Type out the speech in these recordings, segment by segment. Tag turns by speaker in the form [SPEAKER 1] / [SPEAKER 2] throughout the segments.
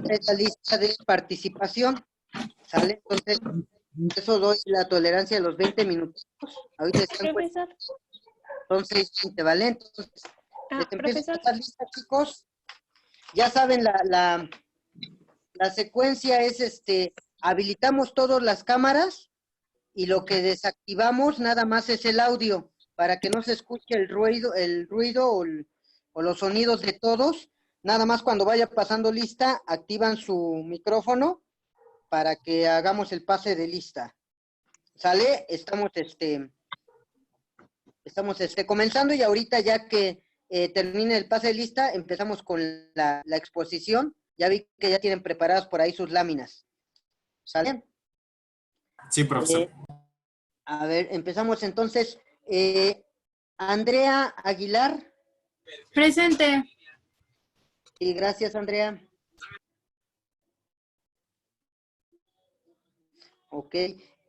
[SPEAKER 1] esta lista de participación, ¿sale? Entonces, eso doy la tolerancia de los 20 minutos. Ahorita están
[SPEAKER 2] Profesor.
[SPEAKER 1] son 6:20, ¿vale? Entonces, les empiezo
[SPEAKER 2] Profesor.
[SPEAKER 1] a dar lista, chicos. Ya saben, la secuencia es, habilitamos todas las cámaras y lo que desactivamos nada más es el audio, para que no se escuche el ruido o los sonidos de todos. Nada más cuando vaya pasando lista, activan su micrófono para que hagamos el pase de lista. ¿Sale? Estamos comenzando y ahorita ya que termine el pase de lista, empezamos con la exposición. Ya vi que ya tienen preparadas por ahí sus láminas. ¿Sale?
[SPEAKER 3] Sí, profesor.
[SPEAKER 1] A ver, empezamos entonces. Andrea Aguilar.
[SPEAKER 2] Presente.
[SPEAKER 1] Sí, gracias, Andrea. Ok.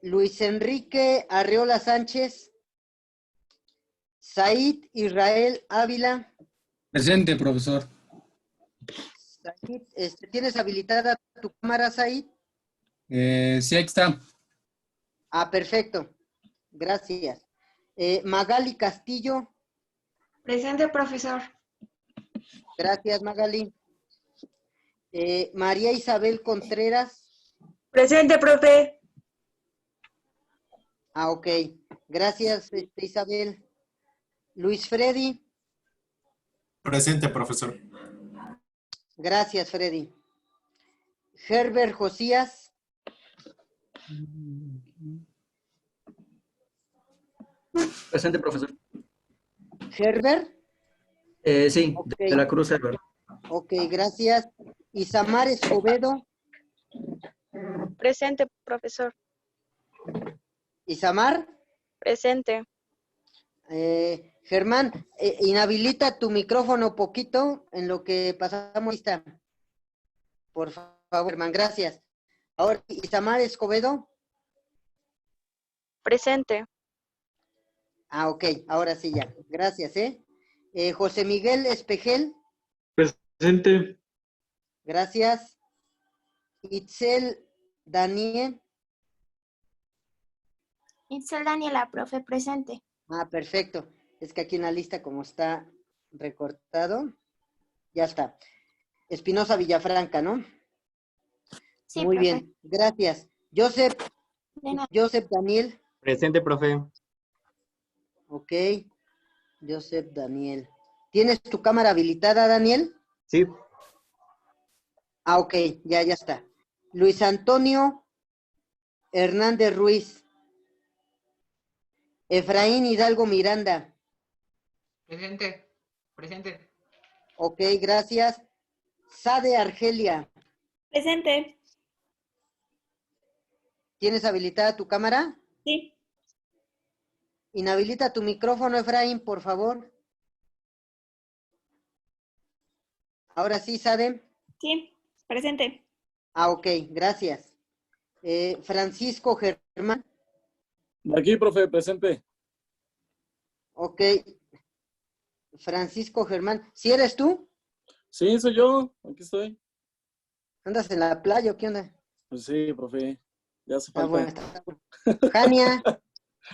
[SPEAKER 1] Luis Enrique Arreola Sánchez. Said Israel Ávila.
[SPEAKER 4] Presente, profesor.
[SPEAKER 1] Said, ¿tienes habilitada tu cámara, Said?
[SPEAKER 4] Sí, ahí está.
[SPEAKER 1] Ah, perfecto. Gracias. Magali Castillo.
[SPEAKER 5] Presente, profesor.
[SPEAKER 1] Gracias, Magali. María Isabel Contreras.
[SPEAKER 5] Presente, profe.
[SPEAKER 1] Ah, ok. Gracias, Isabel. Luis Freddy.
[SPEAKER 3] Presente, profesor.
[SPEAKER 1] Gracias, Freddy. Herbert Josías.
[SPEAKER 6] Presente, profesor.
[SPEAKER 1] Herbert.
[SPEAKER 6] Sí,
[SPEAKER 1] Okay.
[SPEAKER 6] de la Cruz Herbert.
[SPEAKER 1] Ok, gracias. Isamar Escobedo.
[SPEAKER 7] Presente, profesor.
[SPEAKER 1] Isamar.
[SPEAKER 7] Presente.
[SPEAKER 1] Germán, inhabilita tu micrófono poquito en lo que pasamos lista. Por favor, Germán, gracias. Ahora, Isamar Escobedo.
[SPEAKER 7] Presente.
[SPEAKER 1] Ah, ok, ahora sí ya. Gracias, José Miguel Espejel.
[SPEAKER 8] Presente.
[SPEAKER 1] Gracias. Itzel Daniel.
[SPEAKER 2] Itzel Daniela, profe, presente.
[SPEAKER 1] Ah, perfecto. Es que aquí en la lista, como está recortado, ya está. Espinosa Villafranca, ¿no?
[SPEAKER 2] Sí,
[SPEAKER 1] muy
[SPEAKER 2] profe.
[SPEAKER 1] bien, gracias. Joseph Daniel.
[SPEAKER 8] Presente, profe.
[SPEAKER 1] Ok. Joseph Daniel. ¿Tienes tu cámara habilitada, Daniel?
[SPEAKER 8] Sí.
[SPEAKER 1] Ah, ok, ya está. Luis Antonio Hernández Ruiz. Efraín Hidalgo Miranda.
[SPEAKER 9] Presente. Presente.
[SPEAKER 1] Ok, gracias. Sade Argelia.
[SPEAKER 2] Presente.
[SPEAKER 1] ¿Tienes habilitada tu cámara?
[SPEAKER 2] Sí.
[SPEAKER 1] Inhabilita tu micrófono, Efraín, por favor. Ahora sí, Sade.
[SPEAKER 2] Sí, presente.
[SPEAKER 1] Ah, ok, gracias. Francisco Germán.
[SPEAKER 4] Aquí, profe, presente.
[SPEAKER 1] Ok. Francisco Germán. ¿Sí eres tú?
[SPEAKER 4] Sí, soy yo. Aquí estoy.
[SPEAKER 1] ¿Andas en la playa o qué onda?
[SPEAKER 4] Pues sí, profe. Ya hace
[SPEAKER 1] Está
[SPEAKER 4] falta.
[SPEAKER 1] bueno, está bueno.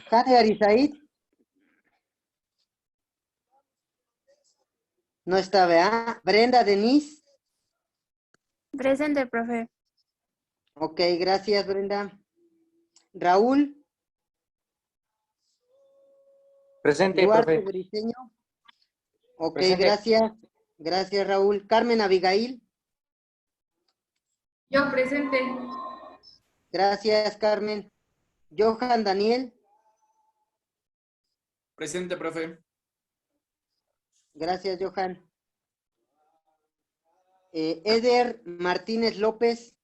[SPEAKER 1] Jania Arizaid. No está, ¿verdad? Brenda Denise.
[SPEAKER 2] Presente, profe.
[SPEAKER 1] Ok, gracias, Brenda. Raúl.
[SPEAKER 8] Presente,
[SPEAKER 1] Duarte
[SPEAKER 8] profe.
[SPEAKER 1] Briceño. Ok,
[SPEAKER 8] Presente.
[SPEAKER 1] gracias. Gracias, Raúl. Carmen Abigail.
[SPEAKER 5] Yo, presente.
[SPEAKER 1] Gracias, Carmen. Johan Daniel.
[SPEAKER 3] Presente, profe.
[SPEAKER 1] Gracias, Johan. Eder Martínez López.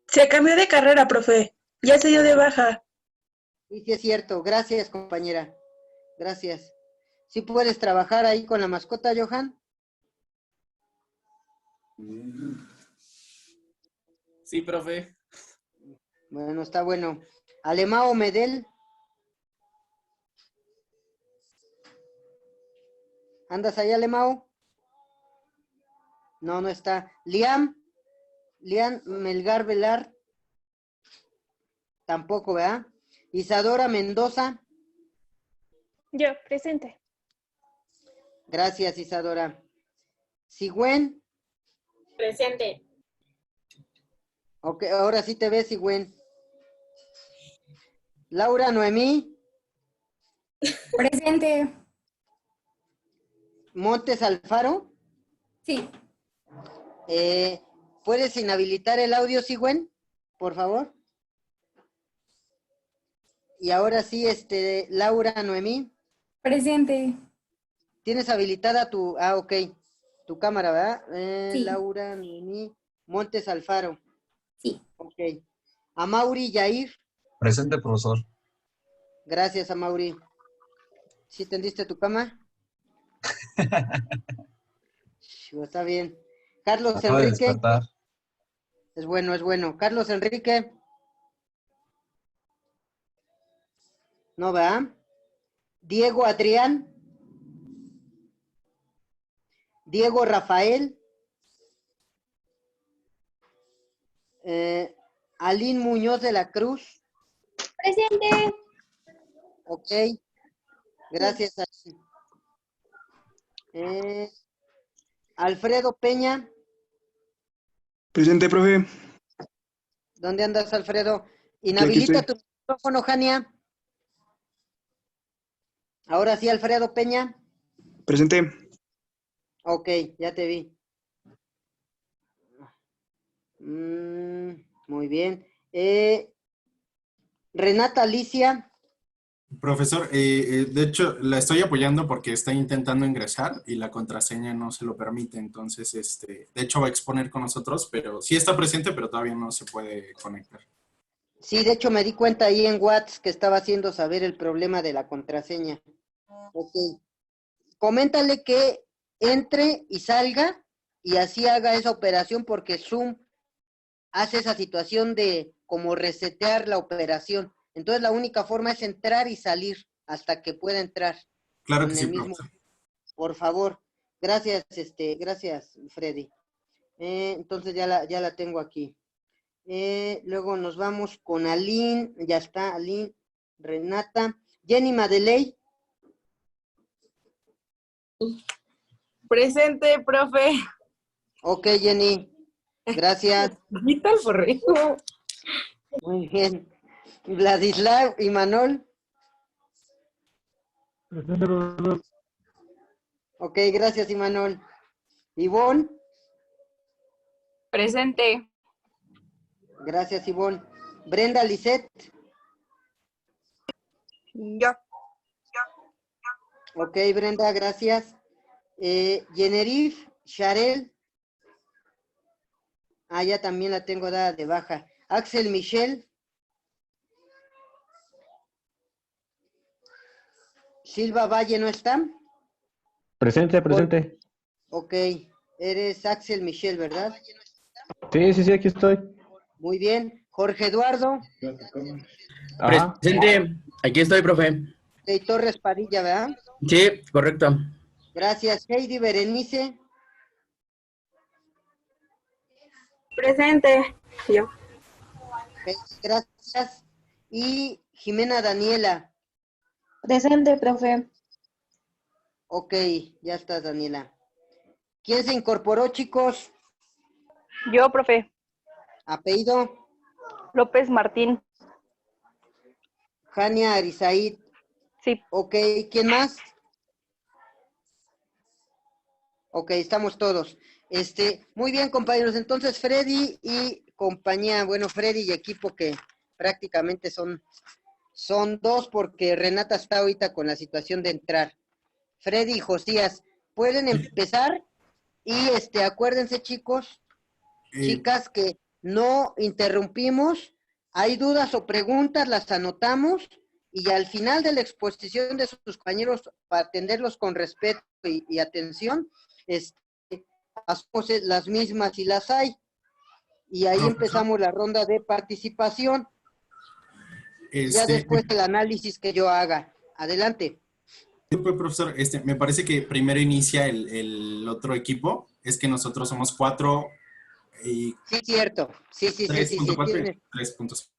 [SPEAKER 5] Se cambió de carrera, profe. Ya se dio de baja.
[SPEAKER 1] Sí, sí es cierto. Gracias, compañera. Gracias. ¿Sí puedes trabajar ahí con la mascota, Johan?
[SPEAKER 3] Sí, profe.
[SPEAKER 1] Bueno, está bueno. Alemao Medel. ¿Andas ahí, Alemao? No, no está. Liam Melgar Velar. Tampoco, ¿verdad? Isadora Mendoza.
[SPEAKER 2] Yo, presente.
[SPEAKER 1] Gracias, Isadora. Sigüen.
[SPEAKER 2] Presente.
[SPEAKER 1] Ok, ahora sí te ves, Sigüen. Laura Noemí.
[SPEAKER 7] Presente.
[SPEAKER 1] Montes Alfaro.
[SPEAKER 7] Sí.
[SPEAKER 1] ¿Puedes inhabilitar el audio, Sigüen? Por favor. Y ahora sí, Laura Noemí.
[SPEAKER 7] Presente.
[SPEAKER 1] ¿Tienes habilitada tu... Ah, ok. Tu cámara, ¿verdad?
[SPEAKER 7] Sí.
[SPEAKER 1] Laura Noemí Montes Alfaro.
[SPEAKER 7] Sí.
[SPEAKER 1] Ok. Amauri Yair.
[SPEAKER 3] Presente, profesor.
[SPEAKER 1] Gracias, Amauri. ¿Sí tendiste tu cama? Está bien. Carlos
[SPEAKER 3] Acabo de
[SPEAKER 1] Enrique.
[SPEAKER 3] despertar.
[SPEAKER 1] Es bueno, es bueno. Carlos Enrique. No, ¿verdad? Diego Adrián. Diego Rafael. Aline Muñoz de la Cruz.
[SPEAKER 2] Presente.
[SPEAKER 1] Ok. Gracias. Alfredo Peña.
[SPEAKER 8] Presente, profe.
[SPEAKER 1] ¿Dónde andas, Alfredo?
[SPEAKER 8] aquí
[SPEAKER 1] Inhabilita
[SPEAKER 8] estoy.
[SPEAKER 1] tu micrófono, Jania. Ahora sí, Alfredo Peña.
[SPEAKER 8] Presente.
[SPEAKER 1] Ok, ya te vi. Muy bien. Renata Alicia.
[SPEAKER 3] Profesor, de hecho, la estoy apoyando porque está intentando ingresar y la contraseña no se lo permite. Entonces, de hecho, va a exponer con nosotros, pero sí está presente, pero todavía no se puede conectar.
[SPEAKER 1] Sí, de hecho me di cuenta ahí en WhatsApp que estaba haciendo saber el problema de la contraseña. Ok. Coméntale que entre y salga y así haga esa operación porque Zoom hace esa situación de como resetear la operación. Entonces la única forma es entrar y salir hasta que pueda entrar.
[SPEAKER 3] Claro que
[SPEAKER 1] En
[SPEAKER 3] sí,
[SPEAKER 1] el mismo.
[SPEAKER 3] profesor.
[SPEAKER 1] Por favor. Gracias, gracias, Freddy. Entonces ya la tengo aquí. Luego nos vamos con Aline, ya está, Aline, Renata, Jenny Madeley.
[SPEAKER 5] Presente, profe.
[SPEAKER 1] Ok, Jenny, gracias.
[SPEAKER 5] Quita el borrego.
[SPEAKER 1] Muy bien. Vladislav y Manol.
[SPEAKER 8] Presente, profesor.
[SPEAKER 1] Ok, gracias, Imanol. Ivonne,
[SPEAKER 5] Presente.
[SPEAKER 1] gracias, Ivonne. Brenda Lisette.
[SPEAKER 5] Yo.
[SPEAKER 1] Ok, Brenda, gracias. Yenerif, Sharel. Ah, ya también la tengo dada de baja. Axel Michel. Silva Valle, ¿no está?
[SPEAKER 8] Presente, presente.
[SPEAKER 1] Ok, eres Axel Michel, ¿verdad?
[SPEAKER 8] Sí, aquí estoy.
[SPEAKER 1] Muy bien. Jorge Eduardo.
[SPEAKER 8] Ajá.
[SPEAKER 10] Presente, aquí estoy, profe.
[SPEAKER 1] De Torres Padilla, ¿verdad?
[SPEAKER 10] Sí, correcto.
[SPEAKER 1] Gracias. Heidi Berenice.
[SPEAKER 5] Presente. Yo.
[SPEAKER 1] Ok, gracias. Y Jimena Daniela.
[SPEAKER 5] Presente, profe.
[SPEAKER 1] Ok, ya está, Daniela. ¿Quién se incorporó, chicos?
[SPEAKER 5] Yo, profe.
[SPEAKER 1] Apellido.
[SPEAKER 5] López Martín.
[SPEAKER 1] Jania Arizaid.
[SPEAKER 5] Sí.
[SPEAKER 1] Ok, ¿quién más? Ok, estamos todos. Muy bien, compañeros. Entonces, Freddy y compañía, bueno, Freddy y equipo que prácticamente son dos porque Renata está ahorita con la situación de entrar. Freddy y Josías, pueden empezar y acuérdense, chicos, chicas, que no interrumpimos. Hay dudas o preguntas, las anotamos y al final de la exposición de sus compañeros, para atenderlos con respeto y atención, hacemos las mismas si las hay. Y ahí empezamos la ronda de participación. Ya después el análisis que yo haga. Adelante.
[SPEAKER 3] Profesor, me parece que primero inicia el otro equipo. es que nosotros somos 4 y
[SPEAKER 1] Sí, cierto. Sí,
[SPEAKER 3] 3.4 y
[SPEAKER 1] tienes,
[SPEAKER 3] 3.5.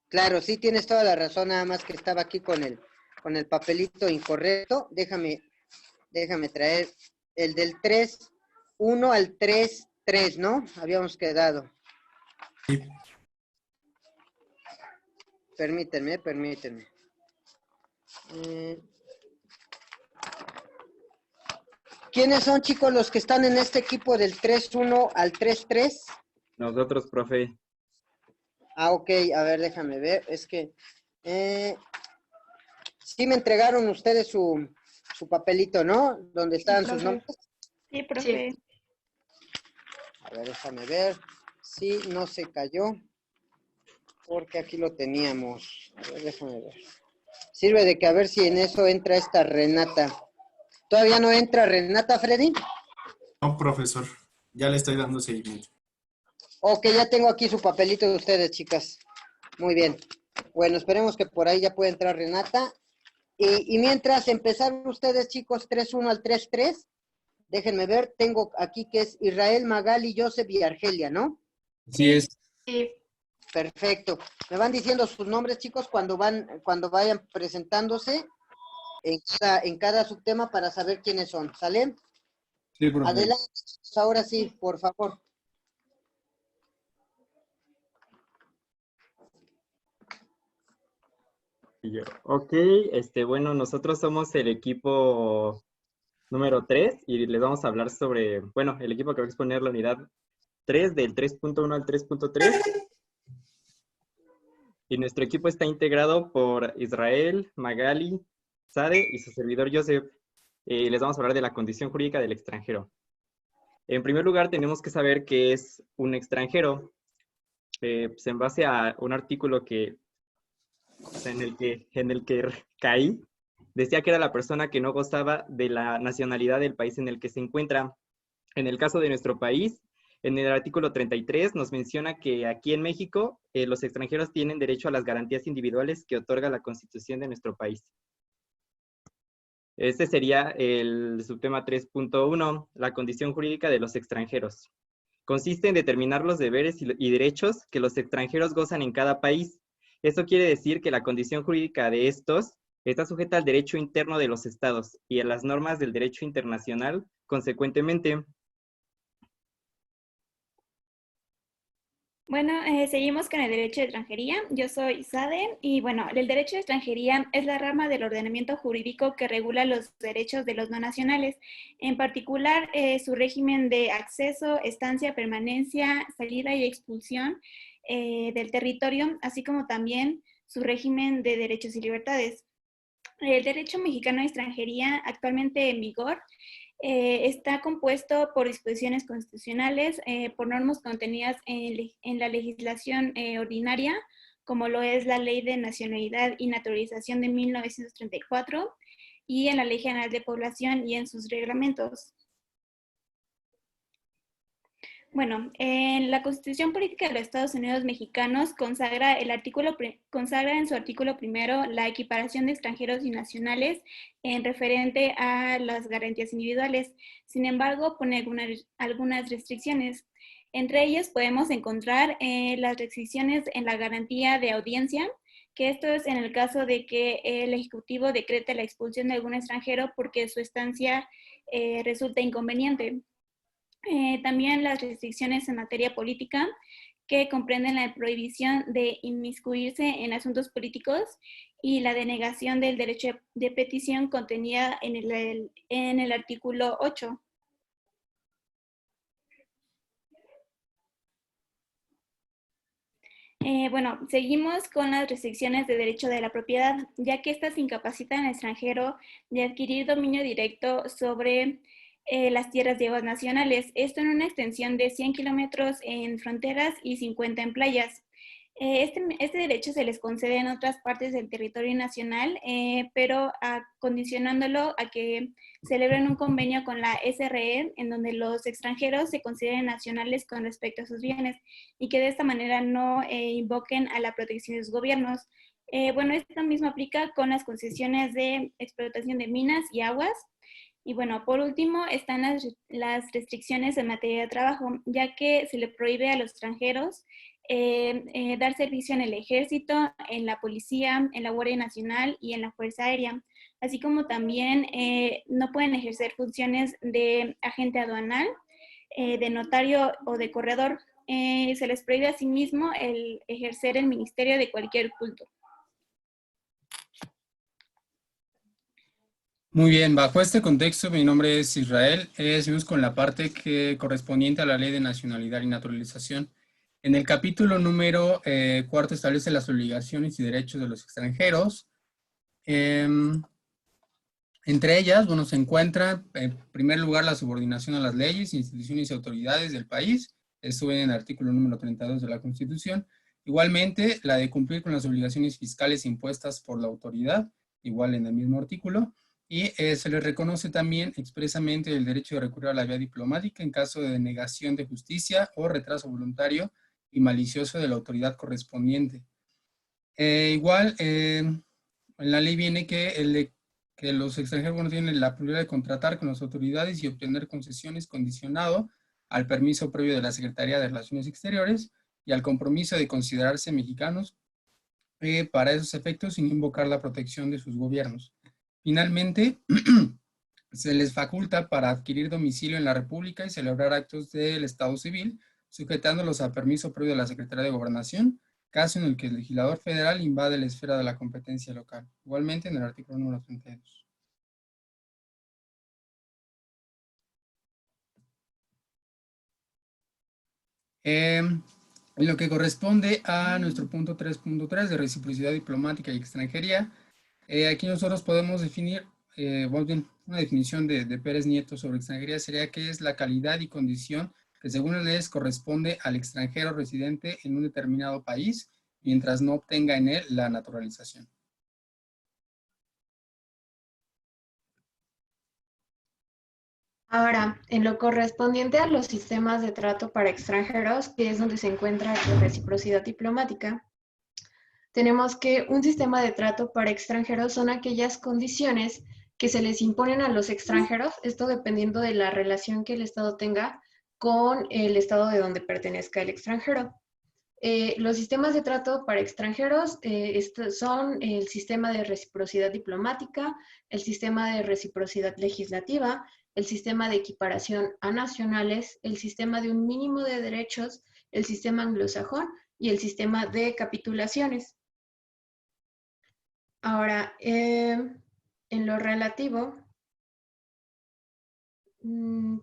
[SPEAKER 1] claro, sí tienes toda la razón, nada más que estaba aquí con el papelito incorrecto. Déjame traer el del 3.1 al 3.3, ¿no? Habíamos quedado.
[SPEAKER 3] Sí.
[SPEAKER 1] Permítanme. ¿Quiénes son, chicos, los que están en este equipo del 3.1 al 3.3?
[SPEAKER 10] Nosotros, profe.
[SPEAKER 1] Ah, ok, a ver, déjame ver. Es que sí me entregaron ustedes su papelito, ¿no? Donde estaban sus
[SPEAKER 2] profe.
[SPEAKER 1] nombres.
[SPEAKER 2] Sí, profe.
[SPEAKER 1] A ver, déjame ver. Sí, no se cayó. Porque aquí lo teníamos. A ver, déjame ver. Sirve de que a ver si en eso entra esta Renata. ¿Todavía no entra Renata, Freddy?
[SPEAKER 3] No, profesor, ya le estoy dando seguimiento.
[SPEAKER 1] Ok, ya tengo aquí su papelito de ustedes, chicas. Muy bien. Bueno, esperemos que por ahí ya pueda entrar Renata. Y mientras empezaron ustedes, chicos, 3.1 al 3.3, déjenme ver, tengo aquí que es Israel, Magali, Joseph y Argelia, ¿no?
[SPEAKER 10] Sí es.
[SPEAKER 2] Sí.
[SPEAKER 1] Perfecto. Me van diciendo sus nombres, chicos, cuando vayan presentándose en cada subtema para saber quiénes son. ¿Sale?
[SPEAKER 4] Sí, profe.
[SPEAKER 1] Adelante, ahora sí, por favor.
[SPEAKER 10] Ok, bueno, nosotros somos el equipo número 3 y les vamos a hablar sobre, bueno, el equipo que va a exponer la unidad 3 del 3.1 al 3.3. Y nuestro equipo está integrado por Israel, Magali, Sade y su servidor Joseph. Les vamos a hablar de la condición jurídica del extranjero. En primer lugar, tenemos que saber qué es un extranjero. Pues en base a un artículo en el que caí, decía que era la persona que no gozaba de la nacionalidad del país en el que se encuentra. En el caso de nuestro país, en el artículo 33 nos menciona que aquí en México los extranjeros tienen derecho a las garantías individuales que otorga la Constitución de nuestro país. Este sería el subtema 3.1, la condición jurídica de los extranjeros. Consiste en determinar los deberes y derechos que los extranjeros gozan en cada país. Esto quiere decir que la condición jurídica de estos está sujeta al derecho interno de los estados y a las normas del derecho internacional, consecuentemente.
[SPEAKER 2] Bueno, seguimos con el derecho de extranjería. Yo soy Sade y bueno, el derecho de extranjería es la rama del ordenamiento jurídico que regula los derechos de los no nacionales, en particular su régimen de acceso, estancia, permanencia, salida y expulsión del territorio, así como también su régimen de derechos y libertades. El derecho mexicano de extranjería actualmente en vigor está compuesto por disposiciones constitucionales, por normas contenidas en la legislación ordinaria, como lo es la Ley de Nacionalidad y Naturalización de 1934, y en la Ley General de Población y en sus reglamentos. Bueno, en la Constitución Política de los Estados Unidos Mexicanos consagra en su artículo primero la equiparación de extranjeros y nacionales en referente a las garantías individuales. Sin embargo, pone algunas restricciones. Entre ellas podemos encontrar las restricciones en la garantía de audiencia, que esto es en el caso de que el Ejecutivo decrete la expulsión de algún extranjero porque su estancia resulta inconveniente. También las restricciones en materia política, que comprenden la prohibición de inmiscuirse en asuntos políticos y la denegación del derecho de petición contenida en el artículo 8. Bueno, seguimos con las restricciones de derecho de la propiedad, ya que estas incapacitan al extranjero de adquirir dominio directo sobre las tierras y aguas nacionales. Esto en una extensión de 100 kilómetros en fronteras y 50 en playas. Este derecho se les concede en otras partes del territorio nacional, pero condicionándolo a que celebren un convenio con la SRE, en donde los extranjeros se consideren nacionales con respecto a sus bienes y que de esta manera no invoquen a la protección de sus gobiernos. Bueno, esto mismo aplica con las concesiones de explotación de minas y aguas. Y bueno, por último están las restricciones en materia de trabajo, ya que se le prohíbe a los extranjeros dar servicio en el ejército, en la policía, en la Guardia Nacional y en la Fuerza Aérea, así como también no pueden ejercer funciones de agente aduanal, de notario o de corredor. Se les prohíbe asimismo el ejercer el ministerio de cualquier culto.
[SPEAKER 11] Muy bien, bajo este contexto, mi nombre es Israel. Seguimos con la parte correspondiente a la Ley de Nacionalidad y Naturalización. En el capítulo número 4 establece las obligaciones y derechos de los extranjeros. Entre ellas, bueno, se encuentra en primer lugar la subordinación a las leyes, instituciones y autoridades del país. Eso viene en el artículo número 32 de la Constitución. Igualmente, la de cumplir con las obligaciones fiscales impuestas por la autoridad, igual en el mismo artículo. Y se les reconoce también expresamente el derecho de recurrir a la vía diplomática en caso de denegación de justicia o retraso voluntario y malicioso de la autoridad correspondiente. En la ley viene que los extranjeros tienen la prioridad de contratar con las autoridades y obtener concesiones condicionado al permiso previo de la Secretaría de Relaciones Exteriores y al compromiso de considerarse mexicanos para esos efectos sin invocar la protección de sus gobiernos. Finalmente, se les faculta para adquirir domicilio en la República y celebrar actos del Estado civil, sujetándolos a permiso previo de la Secretaría de Gobernación, caso en el que el legislador federal invade la esfera de la competencia local. Igualmente en el artículo número 32. En lo que corresponde a nuestro punto 3.3 de reciprocidad diplomática y extranjería, aquí nosotros podemos definir, una definición de Pérez Nieto sobre extranjería sería que es la calidad y condición que según las leyes corresponde al extranjero residente en un determinado país, mientras no obtenga en él la naturalización.
[SPEAKER 12] Ahora, en lo correspondiente a los sistemas de trato para extranjeros, que es donde se encuentra la reciprocidad diplomática, tenemos que un sistema de trato para extranjeros son aquellas condiciones que se les imponen a los extranjeros, esto dependiendo de la relación que el Estado tenga con el Estado de donde pertenezca el extranjero. Los sistemas de trato para extranjeros son el sistema de reciprocidad diplomática, el sistema de reciprocidad legislativa, el sistema de equiparación a nacionales, el sistema de un mínimo de derechos, el sistema anglosajón y el sistema de capitulaciones. Ahora, en lo relativo, en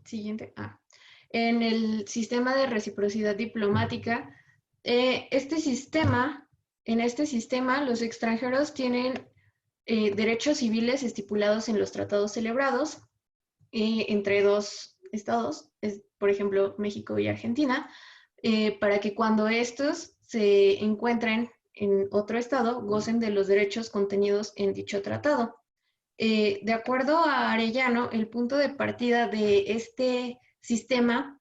[SPEAKER 12] el sistema de reciprocidad diplomática, en este sistema los extranjeros tienen derechos civiles estipulados en los tratados celebrados entre dos estados, por ejemplo, México y Argentina, para que cuando estos se encuentren en otro estado, gocen de los derechos contenidos en dicho tratado. De acuerdo a Arellano, el punto de partida de este sistema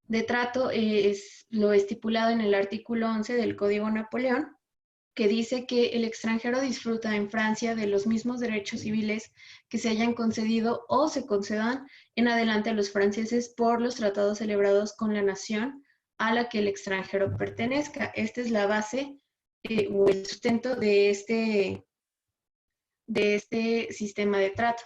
[SPEAKER 12] de trato es lo estipulado en el artículo 11 del Código Napoleón, que dice que el extranjero disfruta en Francia de los mismos derechos civiles que se hayan concedido o se concedan en adelante a los franceses por los tratados celebrados con la nación a la que el extranjero pertenezca. Esta es la base o el sustento de este sistema de trato.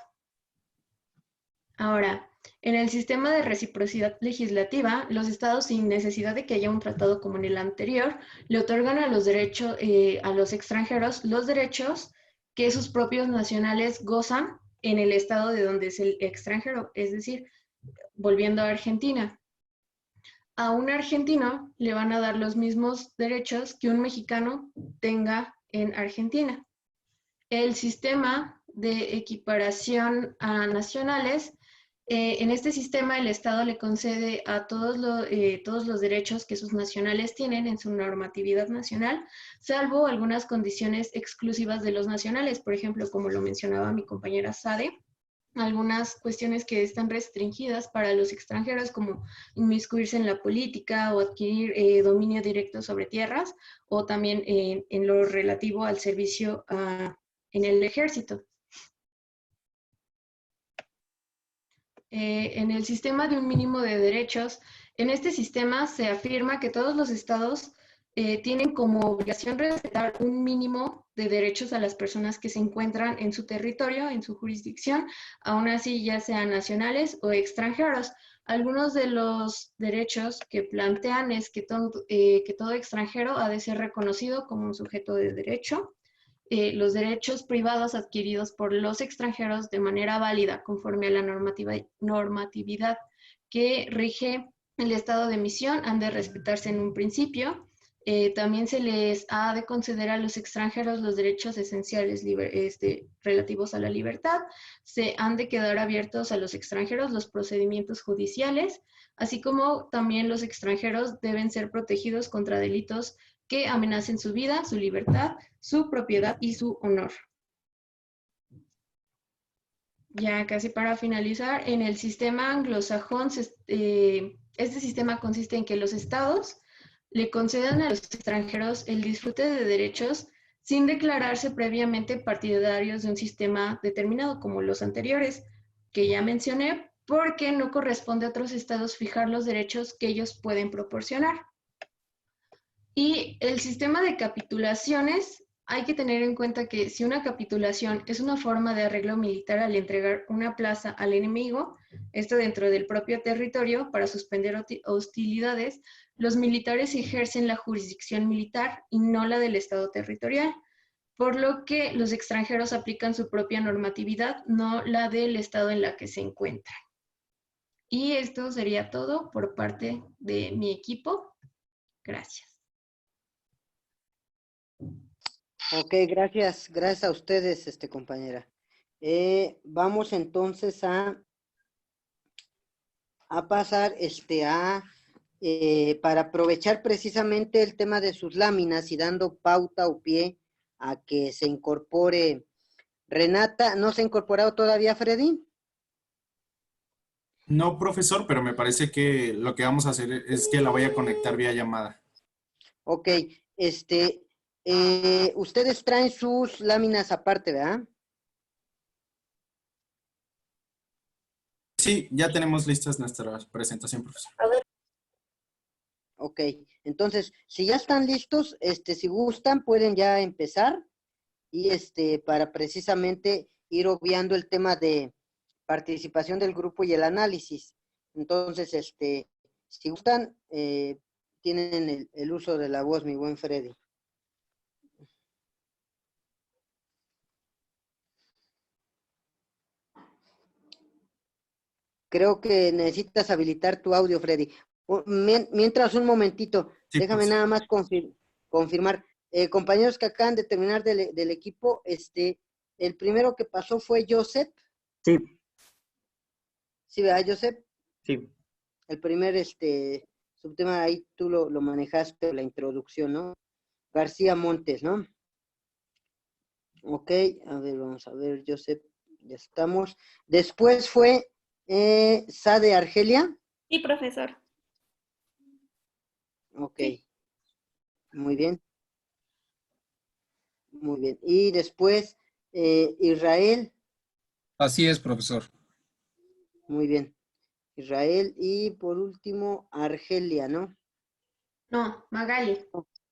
[SPEAKER 12] Ahora, en el sistema de reciprocidad legislativa, los estados, sin necesidad de que haya un tratado como en el anterior, le otorgan a los extranjeros los derechos que sus propios nacionales gozan en el estado de donde es el extranjero. Es decir, volviendo a Argentina, a un argentino le van a dar los mismos derechos que un mexicano tenga en Argentina. El sistema de equiparación a nacionales, en este sistema el Estado le concede a todos los derechos que sus nacionales tienen en su normatividad nacional, salvo algunas condiciones exclusivas de los nacionales, por ejemplo, como lo mencionaba mi compañera Sade, algunas cuestiones que están restringidas para los extranjeros, como inmiscuirse en la política o adquirir dominio directo sobre tierras, o también en lo relativo al servicio en el ejército. en el sistema de un mínimo de derechos, en este sistema se afirma que todos los estados tienen como obligación respetar un mínimo de derechos a las personas que se encuentran en su territorio, en su jurisdicción, aún así ya sean nacionales o extranjeros. Algunos de los derechos que plantean es que todo extranjero ha de ser reconocido como un sujeto de derecho. Los derechos privados adquiridos por los extranjeros de manera válida conforme a la normatividad que rige el estado de emisión han de respetarse en un principio. También se les ha de conceder a los extranjeros los derechos esenciales relativos a la libertad. Se han de quedar abiertos a los extranjeros los procedimientos judiciales, así como también los extranjeros deben ser protegidos contra delitos que amenacen su vida, su libertad, su propiedad y su honor. Ya casi para finalizar, en el sistema anglosajón, este sistema consiste en que los estados le conceden a los extranjeros el disfrute de derechos sin declararse previamente partidarios de un sistema determinado como los anteriores, que ya mencioné, porque no corresponde a otros estados fijar los derechos que ellos pueden proporcionar. Y el sistema de capitulaciones, hay que tener en cuenta que si una capitulación es una forma de arreglo militar al entregar una plaza al enemigo, esto dentro del propio territorio, para suspender hostilidades, los militares ejercen la jurisdicción militar y no la del estado territorial, por lo que los extranjeros aplican su propia normatividad, no la del estado en la que se encuentran. Y esto sería todo por parte de mi equipo. Gracias.
[SPEAKER 1] Ok, gracias a ustedes, compañera. Vamos entonces a pasar para aprovechar precisamente el tema de sus láminas y dando pauta o pie a que se incorpore Renata. ¿No se ha incorporado todavía Freddy?
[SPEAKER 3] No, profesor, pero me parece que lo que vamos a hacer es que la voy a conectar vía llamada.
[SPEAKER 1] Ok, ustedes traen sus láminas aparte, ¿verdad?
[SPEAKER 3] Sí, ya tenemos listas nuestra presentación, profesor.
[SPEAKER 1] Ok, entonces, si ya están listos, si gustan, pueden ya empezar y para precisamente ir obviando el tema de participación del grupo y el análisis. Entonces, si gustan, tienen el uso de la voz, mi buen Freddy. Creo que necesitas habilitar tu audio, Freddy. Mientras, un momentito,
[SPEAKER 3] Sí,
[SPEAKER 1] déjame
[SPEAKER 3] pues.
[SPEAKER 1] nada más confirmar. Compañeros que acaban de terminar del equipo, el primero que pasó fue Joseph.
[SPEAKER 10] Sí,
[SPEAKER 1] ¿Sí, verdad, Joseph?
[SPEAKER 10] sí.
[SPEAKER 1] El primer subtema ahí tú lo manejaste, la introducción, ¿no? García Montes, ¿no? Ok, a ver, vamos a ver, Joseph, ya estamos. Después fue Sade Argelia.
[SPEAKER 2] Sí, profesor.
[SPEAKER 1] Ok,
[SPEAKER 2] Sí.
[SPEAKER 1] muy bien. Muy bien. Y después Israel.
[SPEAKER 11] Así es, profesor.
[SPEAKER 1] Muy bien. Israel. Y por último, Argelia, ¿no?
[SPEAKER 12] No, Magali.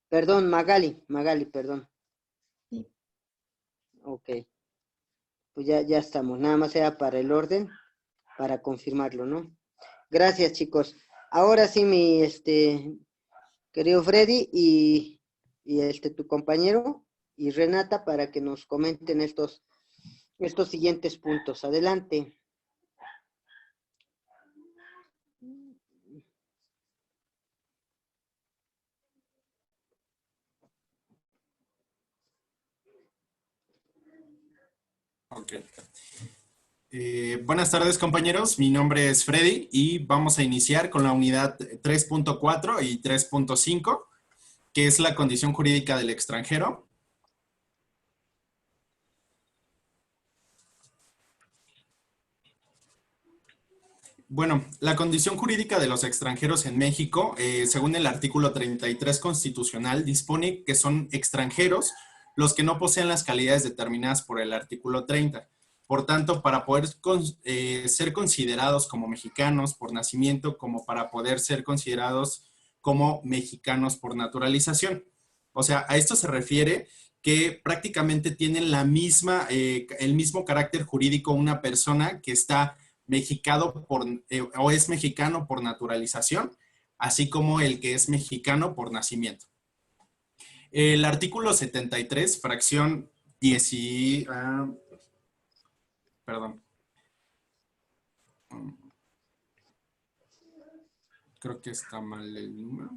[SPEAKER 1] Perdón, Magali, perdón.
[SPEAKER 12] Sí.
[SPEAKER 1] Ok. Pues ya estamos. Nada más era para el orden, para confirmarlo, ¿no? Gracias, chicos. Ahora sí, mi querido Freddy y tu compañero y Renata, para que nos comenten estos siguientes puntos. Adelante.
[SPEAKER 3] Ok. Buenas tardes, compañeros. Mi nombre es Freddy y vamos a iniciar con la unidad 3.4 y 3.5, que es la condición jurídica del extranjero. Bueno, la condición jurídica de los extranjeros en México, según el artículo 33 constitucional, dispone que son extranjeros los que no poseen las calidades determinadas por el artículo 30. Por tanto, para poder ser considerados como mexicanos por nacimiento, como para poder ser considerados como mexicanos por naturalización. O sea, a esto se refiere que prácticamente tienen la misma, el mismo carácter jurídico una persona que está mexicano o es mexicano por naturalización, así como el que es mexicano por nacimiento. El artículo 73, fracción 10, perdón. Creo que está mal el número.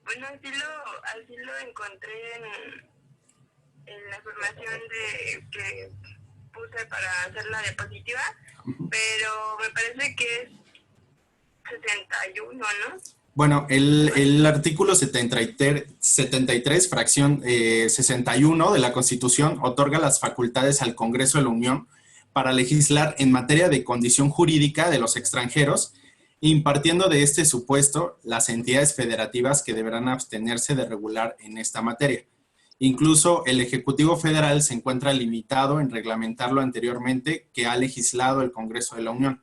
[SPEAKER 13] Bueno, así lo encontré en la formación que puse para hacer la diapositiva, pero me parece que es 61, ¿no?
[SPEAKER 3] Bueno, el artículo 73, fracción 61 de la Constitución otorga las facultades al Congreso de la Unión para legislar en materia de condición jurídica de los extranjeros, impartiendo de este supuesto las entidades federativas que deberán abstenerse de regular en esta materia. Incluso el Ejecutivo Federal se encuentra limitado en reglamentar lo anteriormente que ha legislado el Congreso de la Unión.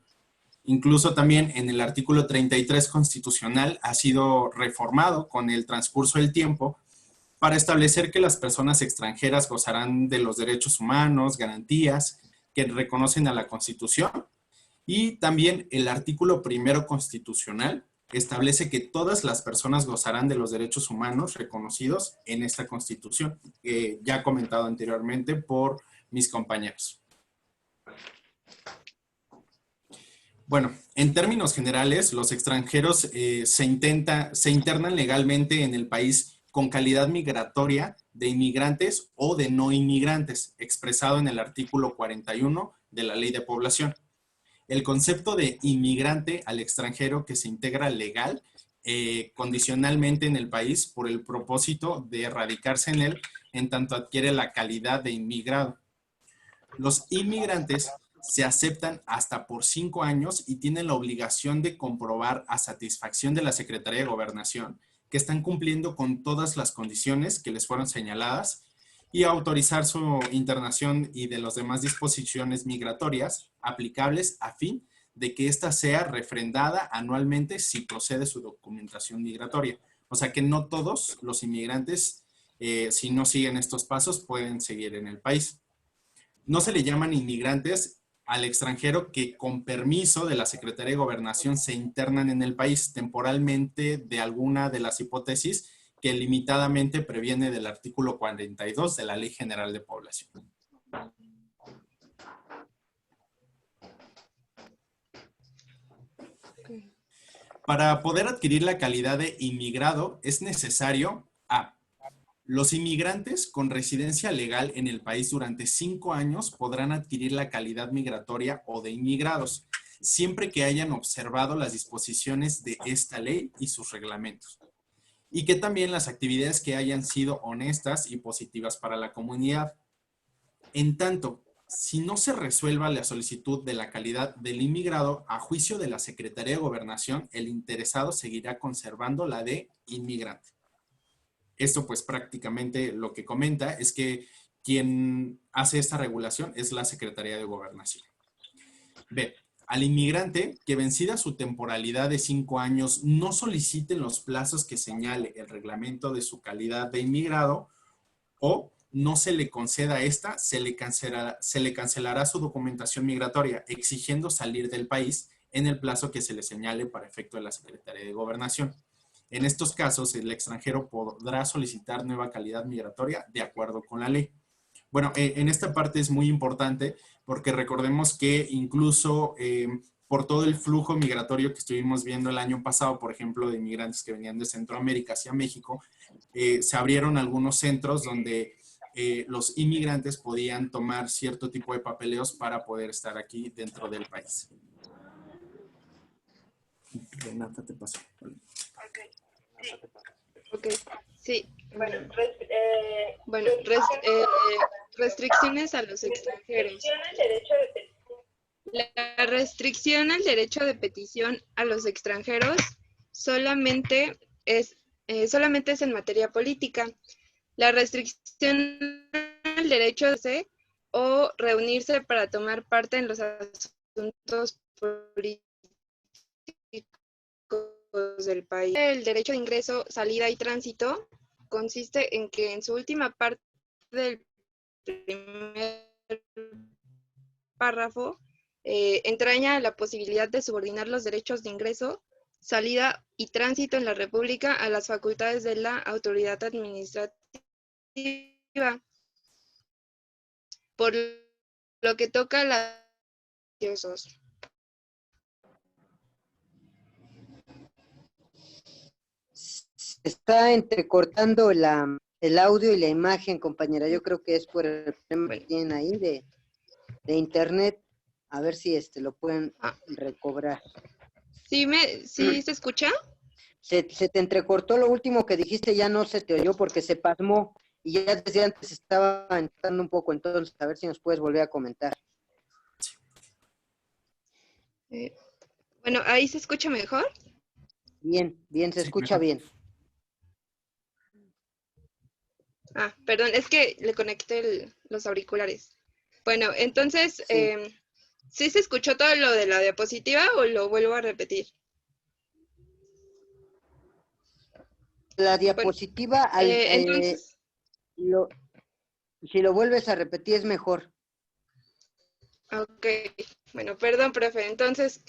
[SPEAKER 3] Incluso también en el artículo 33 constitucional ha sido reformado con el transcurso del tiempo para establecer que las personas extranjeras gozarán de los derechos humanos, garantías que reconocen a la Constitución. Y también el artículo 1 constitucional establece que todas las personas gozarán de los derechos humanos reconocidos en esta Constitución, ya comentado anteriormente por mis compañeros. Bueno, en términos generales, los extranjeros se internan legalmente en el país con calidad migratoria de inmigrantes o de no inmigrantes, expresado en el artículo 41 de la Ley de Población. El concepto de inmigrante al extranjero que se integra legal condicionalmente en el país por el propósito de radicarse en él en tanto adquiere la calidad de inmigrado. Los inmigrantes se aceptan hasta por 5 años y tienen la obligación de comprobar a satisfacción de la Secretaría de Gobernación que están cumpliendo con todas las condiciones que les fueron señaladas y autorizar su internación y de las demás disposiciones migratorias aplicables a fin de que ésta sea refrendada anualmente si procede su documentación migratoria. O sea que no todos los inmigrantes, si no siguen estos pasos, pueden seguir en el país. No se le llaman inmigrantes al extranjero que con permiso de la Secretaría de Gobernación se internan en el país temporalmente de alguna de las hipótesis que limitadamente previene del artículo 42 de la Ley General de Población. Para poder adquirir la calidad de inmigrado es necesario a los inmigrantes con residencia legal en el país durante 5 años podrán adquirir la calidad migratoria o de inmigrados, siempre que hayan observado las disposiciones de esta ley y sus reglamentos. Y que también las actividades que hayan sido honestas y positivas para la comunidad. En tanto, si no se resuelva la solicitud de la calidad del inmigrado, a juicio de la Secretaría de Gobernación, el interesado seguirá conservando la de inmigrante. Esto pues prácticamente lo que comenta es que quien hace esta regulación es la Secretaría de Gobernación. B. Al inmigrante que vencida su temporalidad de 5 años no solicite en los plazos que señale el reglamento de su calidad de inmigrado o no se le conceda esta, se le cancelará su documentación migratoria exigiendo salir del país en el plazo que se le señale para efecto de la Secretaría de Gobernación. En estos casos, el extranjero podrá solicitar nueva calidad migratoria de acuerdo con la ley. Bueno, en esta parte es muy importante porque recordemos que incluso por todo el flujo migratorio que estuvimos viendo el año pasado, por ejemplo, de inmigrantes que venían de Centroamérica hacia México, se abrieron algunos centros donde los inmigrantes podían tomar cierto tipo de papeleos para poder estar aquí dentro del país. Renata, te paso.
[SPEAKER 13] Ok, sí. Bueno, restricciones a los extranjeros. La restricción al derecho de petición a los extranjeros solamente es en materia política. La restricción al derecho o reunirse para tomar parte en los asuntos políticos del país. El derecho de ingreso, salida y tránsito consiste en que en su última parte del primer párrafo entraña la posibilidad de subordinar los derechos de ingreso, salida y tránsito en la República a las facultades de la autoridad administrativa, por lo que toca a las...
[SPEAKER 1] Está entrecortando el audio y la imagen, compañera. Yo creo que es por el problema que tienen ahí de internet. A ver si lo pueden recobrar.
[SPEAKER 13] ¿Sí se escucha?
[SPEAKER 1] Se te entrecortó lo último que dijiste, ya no se te oyó porque se pasmó y ya desde antes estaba entrando un poco, entonces a ver si nos puedes volver a comentar.
[SPEAKER 13] Bueno, ¿ahí se escucha mejor?
[SPEAKER 1] Bien, se escucha bien.
[SPEAKER 13] Perdón, es que le conecté los auriculares. Bueno, entonces, ¿sí se escuchó todo lo de la diapositiva o lo vuelvo a repetir?
[SPEAKER 1] La diapositiva,
[SPEAKER 13] bueno, entonces,
[SPEAKER 1] si lo vuelves a repetir es mejor.
[SPEAKER 13] Ok, bueno, perdón, profe. Entonces,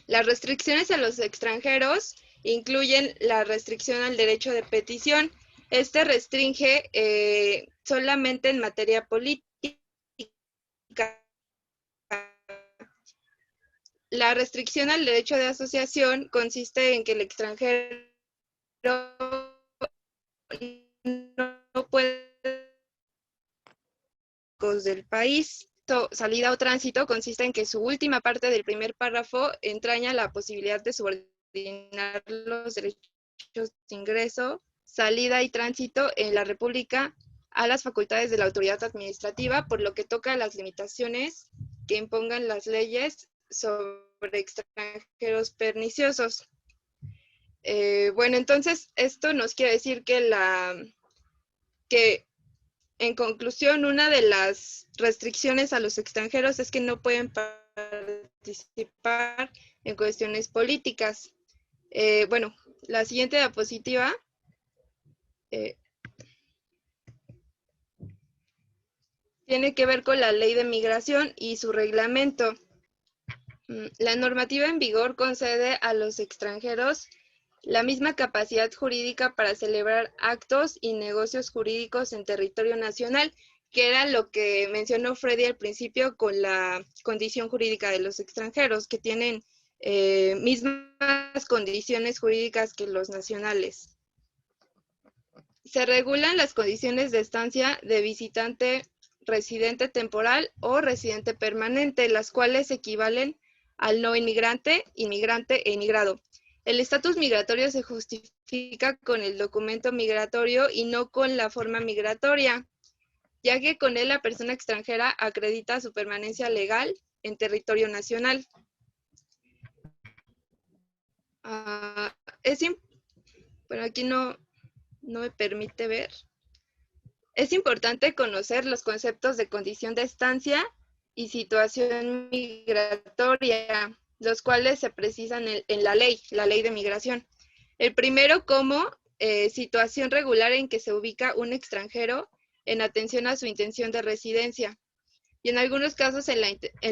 [SPEAKER 13] las restricciones a los extranjeros incluyen la restricción al derecho de petición. Este restringe solamente en materia política. La restricción al derecho de asociación consiste en que el extranjero no puede del país. Salida o tránsito consiste en que su última parte del primer párrafo entraña la posibilidad de subordinar los derechos de ingreso, salida y tránsito en la República a las facultades de la autoridad administrativa, por lo que toca a las limitaciones que impongan las leyes sobre extranjeros perniciosos. Bueno, entonces esto nos quiere decir que en conclusión, una de las restricciones a los extranjeros es que no pueden participar en cuestiones políticas. Bueno, la siguiente diapositiva tiene que ver con la ley de migración y su reglamento. La normativa en vigor concede a los extranjeros la misma capacidad jurídica para celebrar actos y negocios jurídicos en territorio nacional, que era lo que mencionó Freddy al principio con la condición jurídica de los extranjeros, que tienen mismas condiciones jurídicas que los nacionales. Se regulan las condiciones de estancia de visitante residente temporal o residente permanente, las cuales equivalen al no inmigrante, inmigrante e inmigrado. El estatus migratorio se justifica con el documento migratorio y no con la forma migratoria, ya que con él la persona extranjera acredita su permanencia legal en territorio nacional. Bueno, aquí no me permite ver. Es importante conocer los conceptos de condición de estancia y situación migratoria, los cuales se precisan en la ley de migración. El primero como situación regular en que se ubica un extranjero en atención a su intención de residencia y en algunos casos en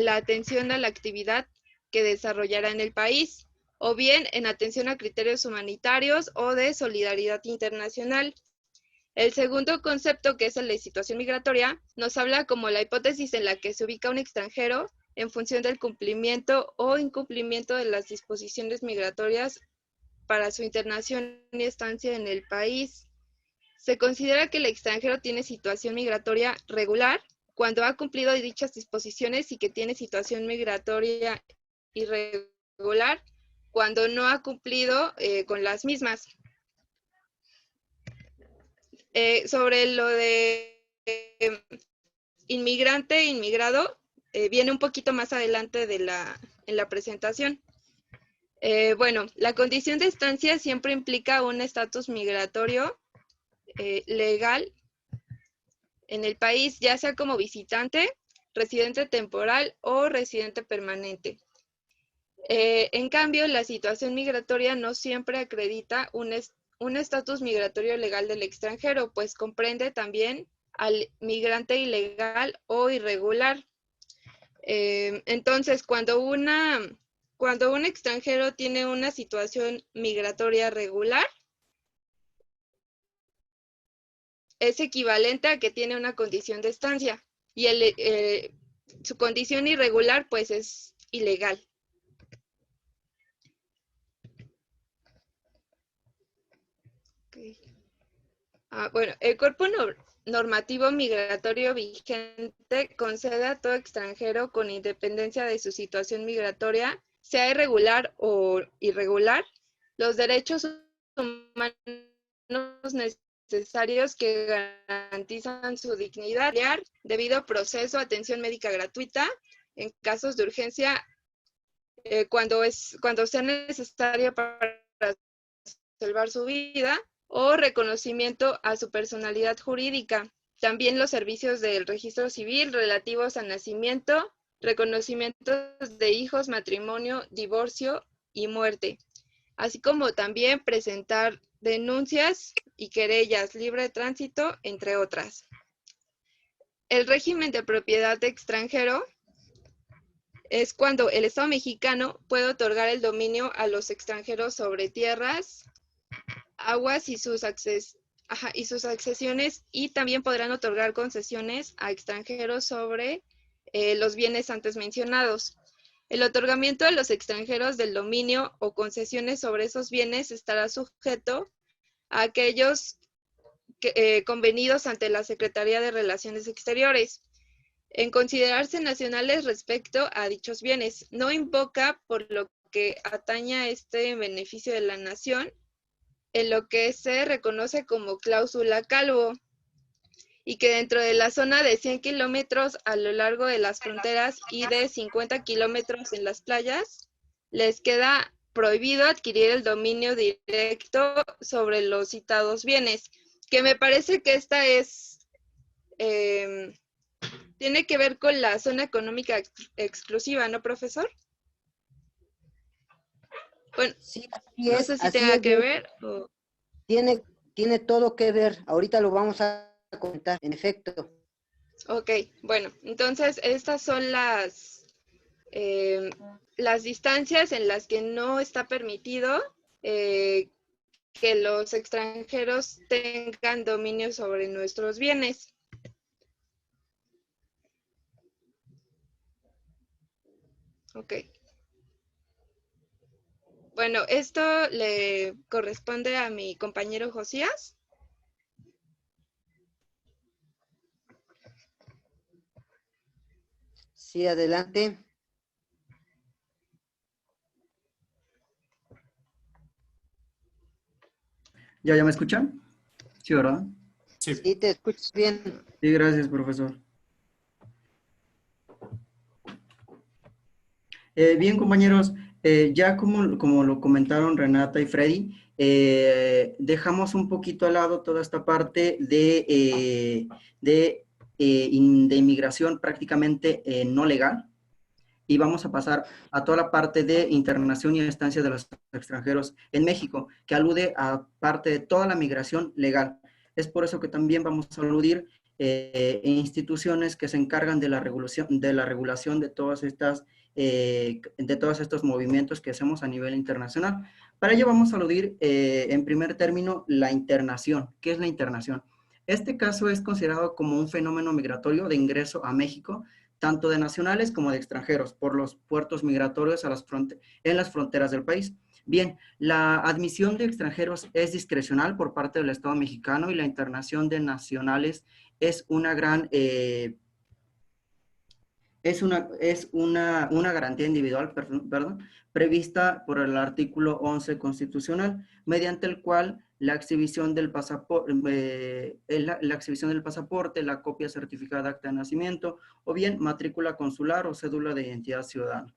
[SPEAKER 13] la atención a la actividad que desarrollará en el país, o bien en atención a criterios humanitarios o de solidaridad internacional. El segundo concepto, que es el de situación migratoria, nos habla como la hipótesis en la que se ubica un extranjero en función del cumplimiento o incumplimiento de las disposiciones migratorias para su internación y estancia en el país. Se considera que el extranjero tiene situación migratoria regular cuando ha cumplido dichas disposiciones y que tiene situación migratoria irregular cuando no ha cumplido con las mismas. Sobre lo de inmigrante e inmigrado, viene un poquito más adelante en la presentación. Bueno, la condición de estancia siempre implica un estatus migratorio legal en el país, ya sea como visitante, residente temporal o residente permanente. En cambio, la situación migratoria no siempre acredita un estatus migratorio legal del extranjero, pues comprende también al migrante ilegal o irregular. Entonces, cuando un extranjero tiene una situación migratoria regular, es equivalente a que tiene una condición de estancia, y su condición irregular pues es ilegal. Okay. Bueno, el cuerpo normativo migratorio vigente concede a todo extranjero, con independencia de su situación migratoria, sea irregular o irregular, los derechos humanos necesarios que garantizan su dignidad, debido proceso, atención médica gratuita en casos de urgencia, cuando sea necesario para salvar su vida, o reconocimiento a su personalidad jurídica. También los servicios del registro civil relativos al nacimiento, reconocimientos de hijos, matrimonio, divorcio y muerte, así como también presentar denuncias y querellas, libre tránsito, entre otras. El régimen de propiedad de extranjero es cuando el Estado mexicano puede otorgar el dominio a los extranjeros sobre tierras, aguas y sus accesiones, y también podrán otorgar concesiones a extranjeros sobre los bienes antes mencionados. El otorgamiento a los extranjeros del dominio o concesiones sobre esos bienes estará sujeto a aquellos convenidos ante la Secretaría de Relaciones Exteriores, en considerarse nacionales respecto a dichos bienes. No invoca, por lo que atañe a este beneficio de la nación, en lo que se reconoce como cláusula Calvo, y que dentro de la zona de 100 kilómetros a lo largo de las fronteras y de 50 kilómetros en las playas, les queda prohibido adquirir el dominio directo sobre los citados bienes, que me parece que esta es, tiene que ver con la zona económica exclusiva, ¿no, profesor? Bueno,
[SPEAKER 1] sí,
[SPEAKER 13] no sé si tenga que ver. O...
[SPEAKER 1] Tiene todo que ver. Ahorita lo vamos a comentar, en efecto.
[SPEAKER 13] Ok, bueno, entonces estas son las distancias en las que no está permitido que los extranjeros tengan dominio sobre nuestros bienes. Ok. Bueno, esto le corresponde a mi compañero Josías.
[SPEAKER 1] Sí, adelante.
[SPEAKER 6] ¿Ya me escuchan? Sí, ¿verdad?
[SPEAKER 3] Sí.
[SPEAKER 1] Sí, te escuchas bien.
[SPEAKER 6] Sí, gracias, profesor. Bien, compañeros, ya como lo comentaron Renata y Freddy, dejamos un poquito al lado toda esta parte de inmigración prácticamente no legal, y vamos a pasar a toda la parte de internación y estancia de los extranjeros en México, que alude a parte de toda la migración legal. Es por eso que también vamos a aludir instituciones que se encargan de la regulación de todas estas de todos estos movimientos que hacemos a nivel internacional. Para ello vamos a aludir en primer término la internación. ¿Qué es la internación? Este caso es considerado como un fenómeno migratorio de ingreso a México, tanto de nacionales como de extranjeros, por los puertos migratorios en las fronteras del país. Bien, la admisión de extranjeros es discrecional por parte del Estado mexicano, y la internación de nacionales es una gran... Es una garantía individual, prevista por el artículo 11 constitucional, mediante el cual la exhibición del pasaporte, la copia certificada de acta de nacimiento, o bien matrícula consular o cédula de identidad ciudadana.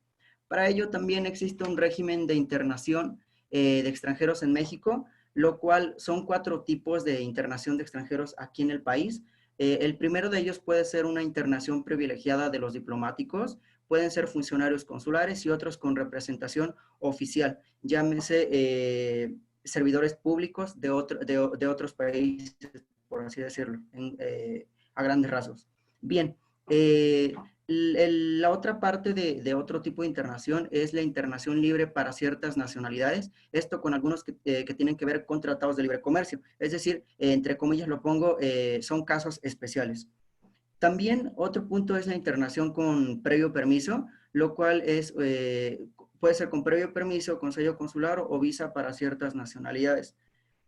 [SPEAKER 6] Para ello también existe un régimen de internación de extranjeros en México, lo cual son 4 tipos de internación de extranjeros aquí en el país. El primero de ellos puede ser una internación privilegiada de los diplomáticos, pueden ser funcionarios consulares y otros con representación oficial, llámese servidores públicos de otros países, por así decirlo, a grandes rasgos. Bien, la otra parte de otro tipo de internación es la internación libre para ciertas nacionalidades, esto con algunos que tienen que ver con tratados de libre comercio, es decir, entre comillas lo pongo, son casos especiales. También otro punto es la internación con previo permiso, lo cual puede ser con previo permiso, con sello consular o visa para ciertas nacionalidades.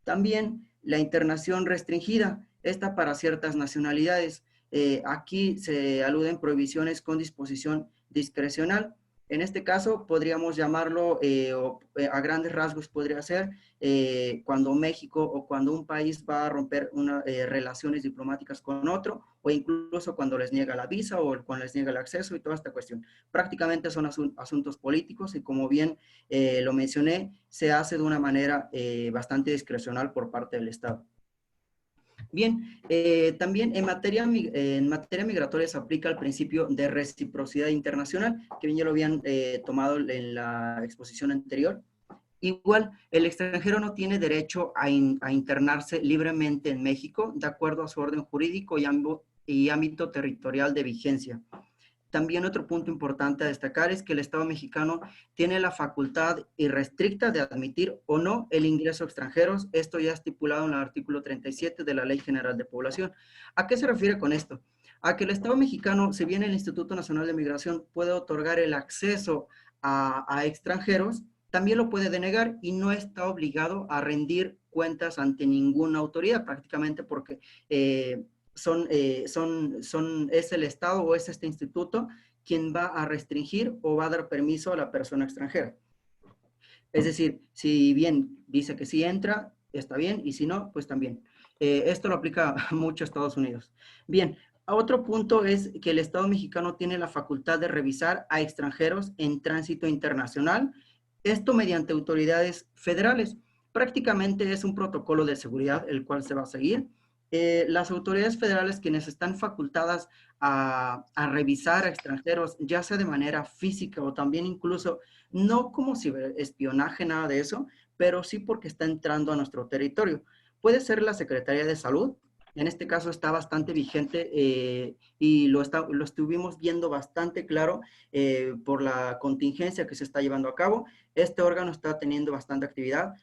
[SPEAKER 6] También la internación restringida, esta para ciertas nacionalidades. Aquí se aluden prohibiciones con disposición discrecional. En este caso podríamos llamarlo, a grandes rasgos podría ser cuando México o cuando un país va a romper relaciones diplomáticas con otro, o incluso cuando les niega la visa o cuando les niega el acceso y toda esta cuestión. Prácticamente son asuntos políticos y, como bien lo mencioné, se hace de una manera bastante discrecional por parte del Estado. Bien, también en materia migratoria se aplica el principio de reciprocidad internacional, que bien ya lo habían tomado en la exposición anterior. Igual, el extranjero no tiene derecho a internarse libremente en México, de acuerdo a su orden jurídico y ámbito territorial de vigencia. También otro punto importante a destacar es que el Estado mexicano tiene la facultad irrestricta de admitir o no el ingreso a extranjeros. Esto ya estipulado en el artículo 37 de la Ley General de Población. ¿A qué se refiere con esto? A que el Estado mexicano, si bien el Instituto Nacional de Migración puede otorgar el acceso a extranjeros, también lo puede denegar y no está obligado a rendir cuentas ante ninguna autoridad, prácticamente porque es el Estado o es este instituto quien va a restringir o va a dar permiso a la persona extranjera. Es decir, si bien dice que sí entra, está bien, y si no, pues también. Esto lo aplica mucho a Estados Unidos. Bien, otro punto es que el Estado mexicano tiene la facultad de revisar a extranjeros en tránsito internacional, esto mediante autoridades federales. Prácticamente es un protocolo de seguridad el cual se va a seguir. Las autoridades federales quienes están facultadas a revisar a extranjeros, ya sea de manera física o también incluso, no como ciberespionaje, nada de eso, pero sí porque está entrando a nuestro territorio. Puede ser la Secretaría de Salud, en este caso está bastante vigente y lo estuvimos viendo bastante claro por la contingencia que se está llevando a cabo. Este órgano está teniendo bastante actividad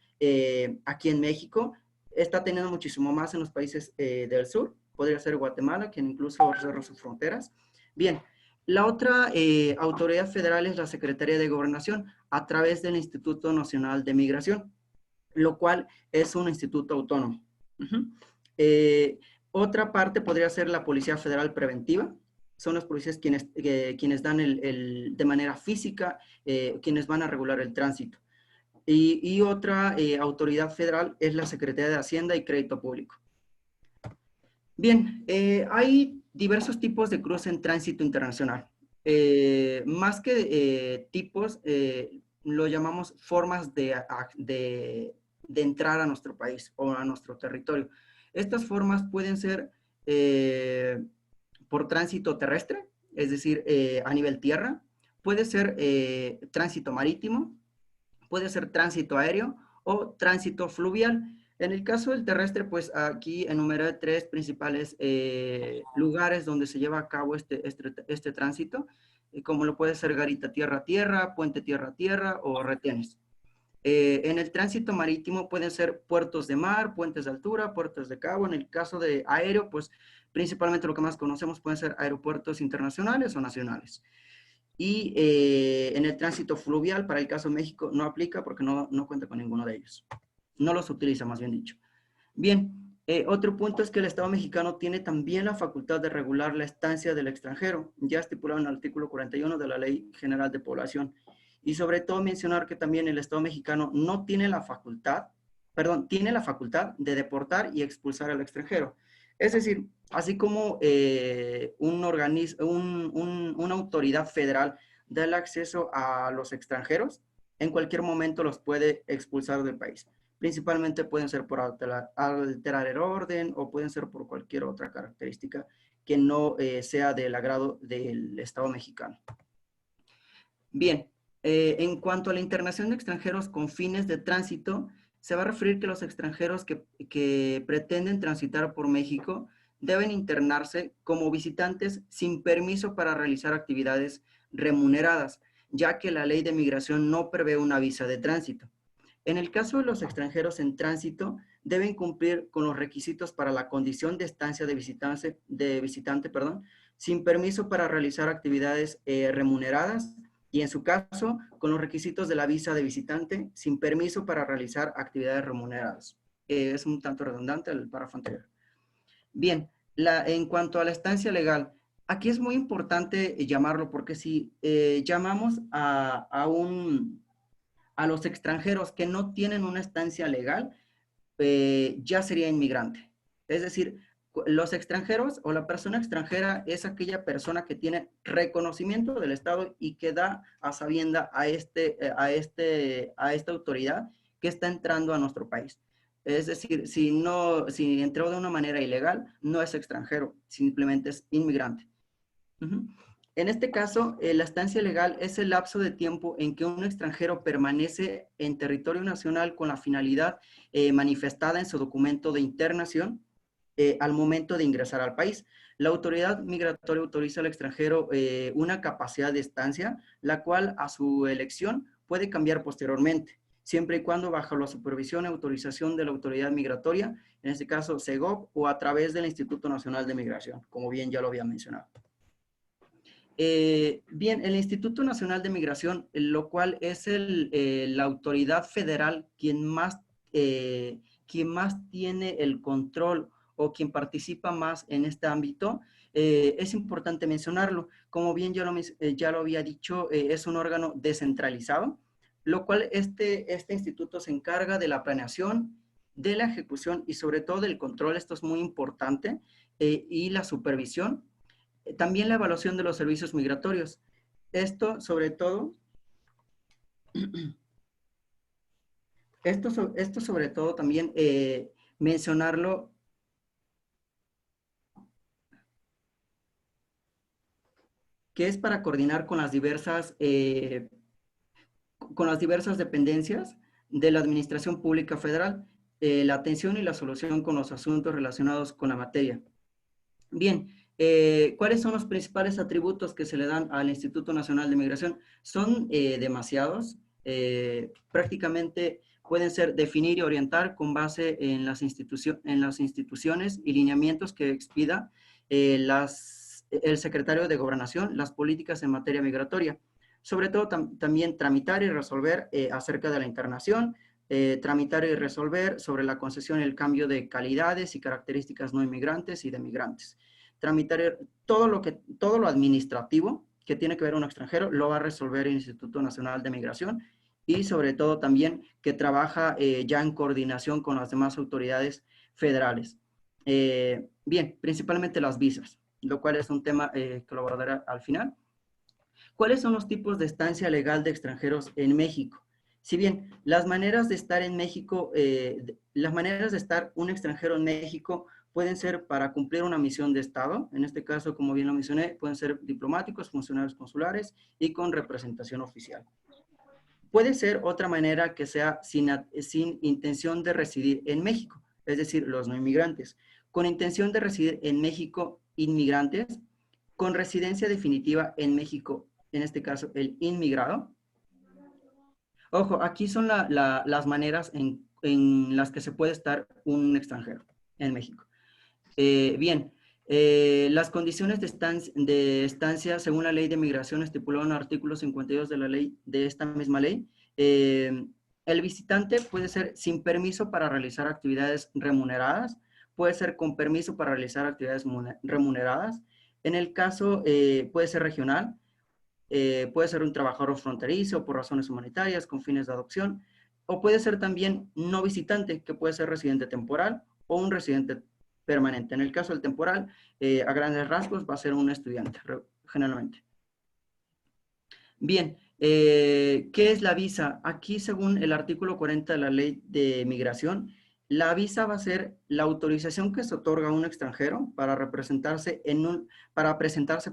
[SPEAKER 6] aquí en México. Está teniendo muchísimo más en los países del sur, podría ser Guatemala, quien incluso cerró sus fronteras. Bien, la otra autoridad federal es la Secretaría de Gobernación, a través del Instituto Nacional de Migración, lo cual es un instituto autónomo. Otra parte podría ser la Policía Federal Preventiva, son los policías quienes dan de manera física, quienes van a regular el tránsito. Y otra autoridad federal es la Secretaría de Hacienda y Crédito Público. Bien, hay diversos tipos de cruce en tránsito internacional. Más que tipos, lo llamamos formas de entrar a nuestro país o a nuestro territorio. Estas formas pueden ser por tránsito terrestre, es decir, a nivel tierra, puede ser tránsito marítimo, puede ser tránsito aéreo o tránsito fluvial. En el caso del terrestre, pues aquí enumeré 3 principales lugares donde se lleva a cabo este tránsito, como lo puede ser garita tierra-tierra, puente tierra-tierra o retenes. En el tránsito marítimo pueden ser puertos de mar, puentes de altura, puertos de cabo. En el caso de aéreo, pues principalmente lo que más conocemos pueden ser aeropuertos internacionales o nacionales. Y en el tránsito fluvial, para el caso de México, no aplica porque no cuenta con ninguno de ellos. No los utiliza, más bien dicho. Bien, otro punto es que el Estado mexicano tiene también la facultad de regular la estancia del extranjero, ya estipulado en el artículo 41 de la Ley General de Población. Y sobre todo mencionar que también el Estado mexicano no tiene la facultad, tiene la facultad de deportar y expulsar al extranjero. Es decir, así como una autoridad federal da el acceso a los extranjeros, en cualquier momento los puede expulsar del país. Principalmente pueden ser por alterar el orden o pueden ser por cualquier otra característica que no sea del agrado del Estado mexicano. Bien, en cuanto a la internación de extranjeros con fines de tránsito, se va a referir que los extranjeros que pretenden transitar por México deben internarse como visitantes sin permiso para realizar actividades remuneradas, ya que la ley de migración no prevé una visa de tránsito. En el caso de los extranjeros en tránsito, deben cumplir con los requisitos para la condición de estancia de visitante, sin permiso para realizar actividades remuneradas, y en su caso, con los requisitos de la visa de visitante, sin permiso para realizar actividades remuneradas. Es un tanto redundante el párrafo anterior. Bien, en cuanto a la estancia legal, aquí es muy importante llamarlo, porque si llamamos a los extranjeros que no tienen una estancia legal, ya sería inmigrante. Es decir, los extranjeros o la persona extranjera es aquella persona que tiene reconocimiento del Estado y que da a sabienda a esta autoridad que está entrando a nuestro país. Es decir, si entró de una manera ilegal, no es extranjero, simplemente es inmigrante. En este caso, la estancia legal es el lapso de tiempo en que un extranjero permanece en territorio nacional con la finalidad manifestada en su documento de internación al momento de ingresar al país. La autoridad migratoria autoriza al extranjero una capacidad de estancia, la cual a su elección puede cambiar posteriormente, siempre y cuando bajo la supervisión y autorización de la autoridad migratoria, en este caso SEGOV, o a través del Instituto Nacional de Migración, como bien ya lo había mencionado. Bien, el Instituto Nacional de Migración, lo cual es la autoridad federal quien más tiene el control o quien participa más en este ámbito, es importante mencionarlo. Como bien ya lo había dicho, es un órgano descentralizado, lo cual este instituto se encarga de la planeación, de la ejecución y sobre todo del control, esto es muy importante, y la supervisión. También la evaluación de los servicios migratorios. Esto sobre todo también mencionarlo que es para coordinar con las diversas dependencias de la Administración Pública Federal, la atención y la solución con los asuntos relacionados con la materia. Bien, ¿cuáles son los principales atributos que se le dan al Instituto Nacional de Migración? Son demasiados. Prácticamente pueden ser definir y orientar con base en las instituciones y lineamientos que expida el secretario de Gobernación, las políticas en materia migratoria. Sobre todo también tramitar y resolver acerca de la internación, tramitar y resolver sobre la concesión y el cambio de calidades y características no inmigrantes y de migrantes. Tramitar todo lo administrativo que tiene que ver un extranjero lo va a resolver el Instituto Nacional de Migración, y sobre todo también que trabaja ya en coordinación con las demás autoridades federales. Bien, principalmente las visas, lo cual es un tema que lo abordaré al final. ¿Cuáles son los tipos de estancia legal de extranjeros en México? Si bien las maneras de estar en México, las maneras de estar un extranjero en México pueden ser para cumplir una misión de Estado, en este caso, como bien lo mencioné, pueden ser diplomáticos, funcionarios consulares y con representación oficial. Puede ser otra manera que sea sin intención de residir en México, es decir, los no inmigrantes. Con intención de residir en México, inmigrantes, con residencia definitiva en México, en este caso, el inmigrado. Ojo, aquí son las maneras en las que se puede estar un extranjero en México. Bien, las condiciones de estancia según la Ley de Migración estipulado en el artículo 52 de esta misma ley. El visitante puede ser sin permiso para realizar actividades remuneradas, puede ser con permiso para realizar actividades remuneradas. En el caso, puede ser regional, puede ser un trabajador fronterizo por razones humanitarias, con fines de adopción, o puede ser también no visitante, que puede ser residente temporal o un residente permanente. En el caso del temporal, a grandes rasgos, va a ser un estudiante, generalmente. Bien, ¿Qué es la visa? Aquí, según el artículo 40 de la Ley de Migración, la visa va a ser la autorización que se otorga a un extranjero para presentarse,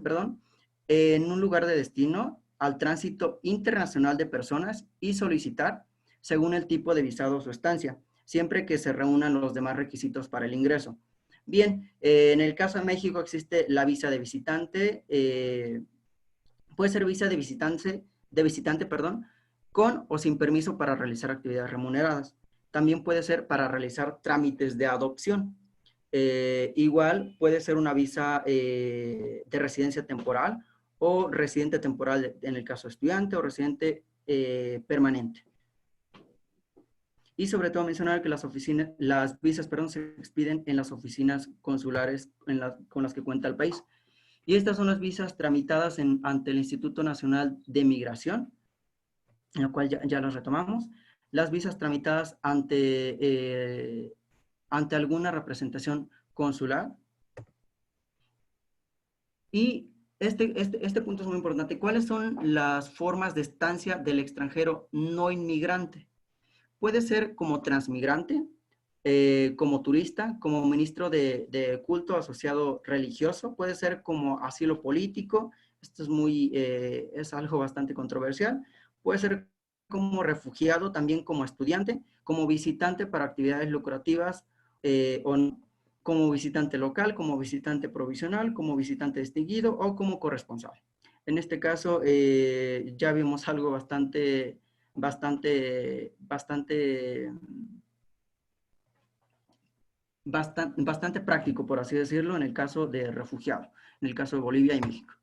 [SPEAKER 6] perdón, en un lugar de destino al tránsito internacional de personas y solicitar según el tipo de visado o su estancia, siempre que se reúnan los demás requisitos para el ingreso. Bien, en el caso de México existe la visa de visitante, puede ser visa de visitante, con o sin permiso para realizar actividades remuneradas. También puede ser para realizar trámites de adopción. Igual puede ser una visa de residencia temporal o residente temporal en el caso de estudiante o residente permanente. Y sobre todo mencionar que las visas se expiden en las oficinas consulares con las que cuenta el país. Y estas son las visas tramitadas ante el Instituto Nacional de Migración, en la cual ya las retomamos. Las visas tramitadas ante alguna representación consular. Y este punto es muy importante. ¿Cuáles son las formas de estancia del extranjero no inmigrante? Puede ser como transmigrante, como turista, como ministro de culto asociado religioso, puede ser como asilo político, esto es algo bastante controversial, puede ser como refugiado, también como estudiante, como visitante para actividades lucrativas, como visitante local, como visitante provisional, como visitante distinguido o como corresponsal. En este caso ya vimos algo bastante práctico, por así decirlo, en el caso de refugiado, en el caso de Bolivia y México.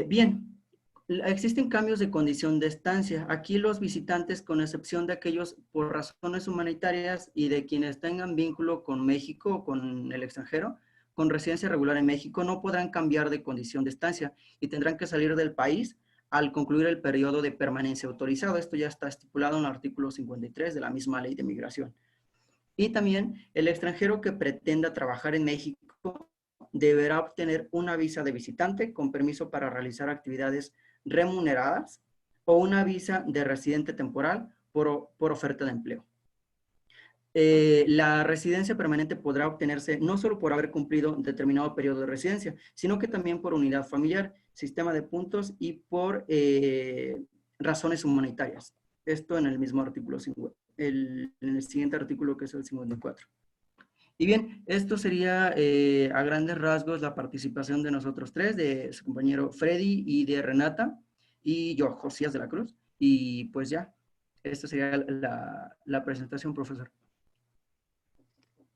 [SPEAKER 6] Bien, existen cambios de condición de estancia. Aquí los visitantes, con excepción de aquellos por razones humanitarias y de quienes tengan vínculo con México o con el extranjero, con residencia regular en México, no podrán cambiar de condición de estancia y tendrán que salir del país al concluir el periodo de permanencia autorizado. Esto ya está estipulado en el artículo 53 de la misma Ley de Migración. Y también el extranjero que pretenda trabajar en México deberá obtener una visa de visitante con permiso para realizar actividades remuneradas o una visa de residente temporal por oferta de empleo. La residencia permanente podrá obtenerse no solo por haber cumplido un determinado periodo de residencia, sino que también por unidad familiar, sistema de puntos y por razones humanitarias. Esto en el mismo artículo 50, en el siguiente artículo, que es el 54. Y bien, esto sería a grandes rasgos la participación de nosotros tres, de su compañero Freddy y de Renata, y yo, Josías de la Cruz. Y pues ya, esta sería la presentación, profesor.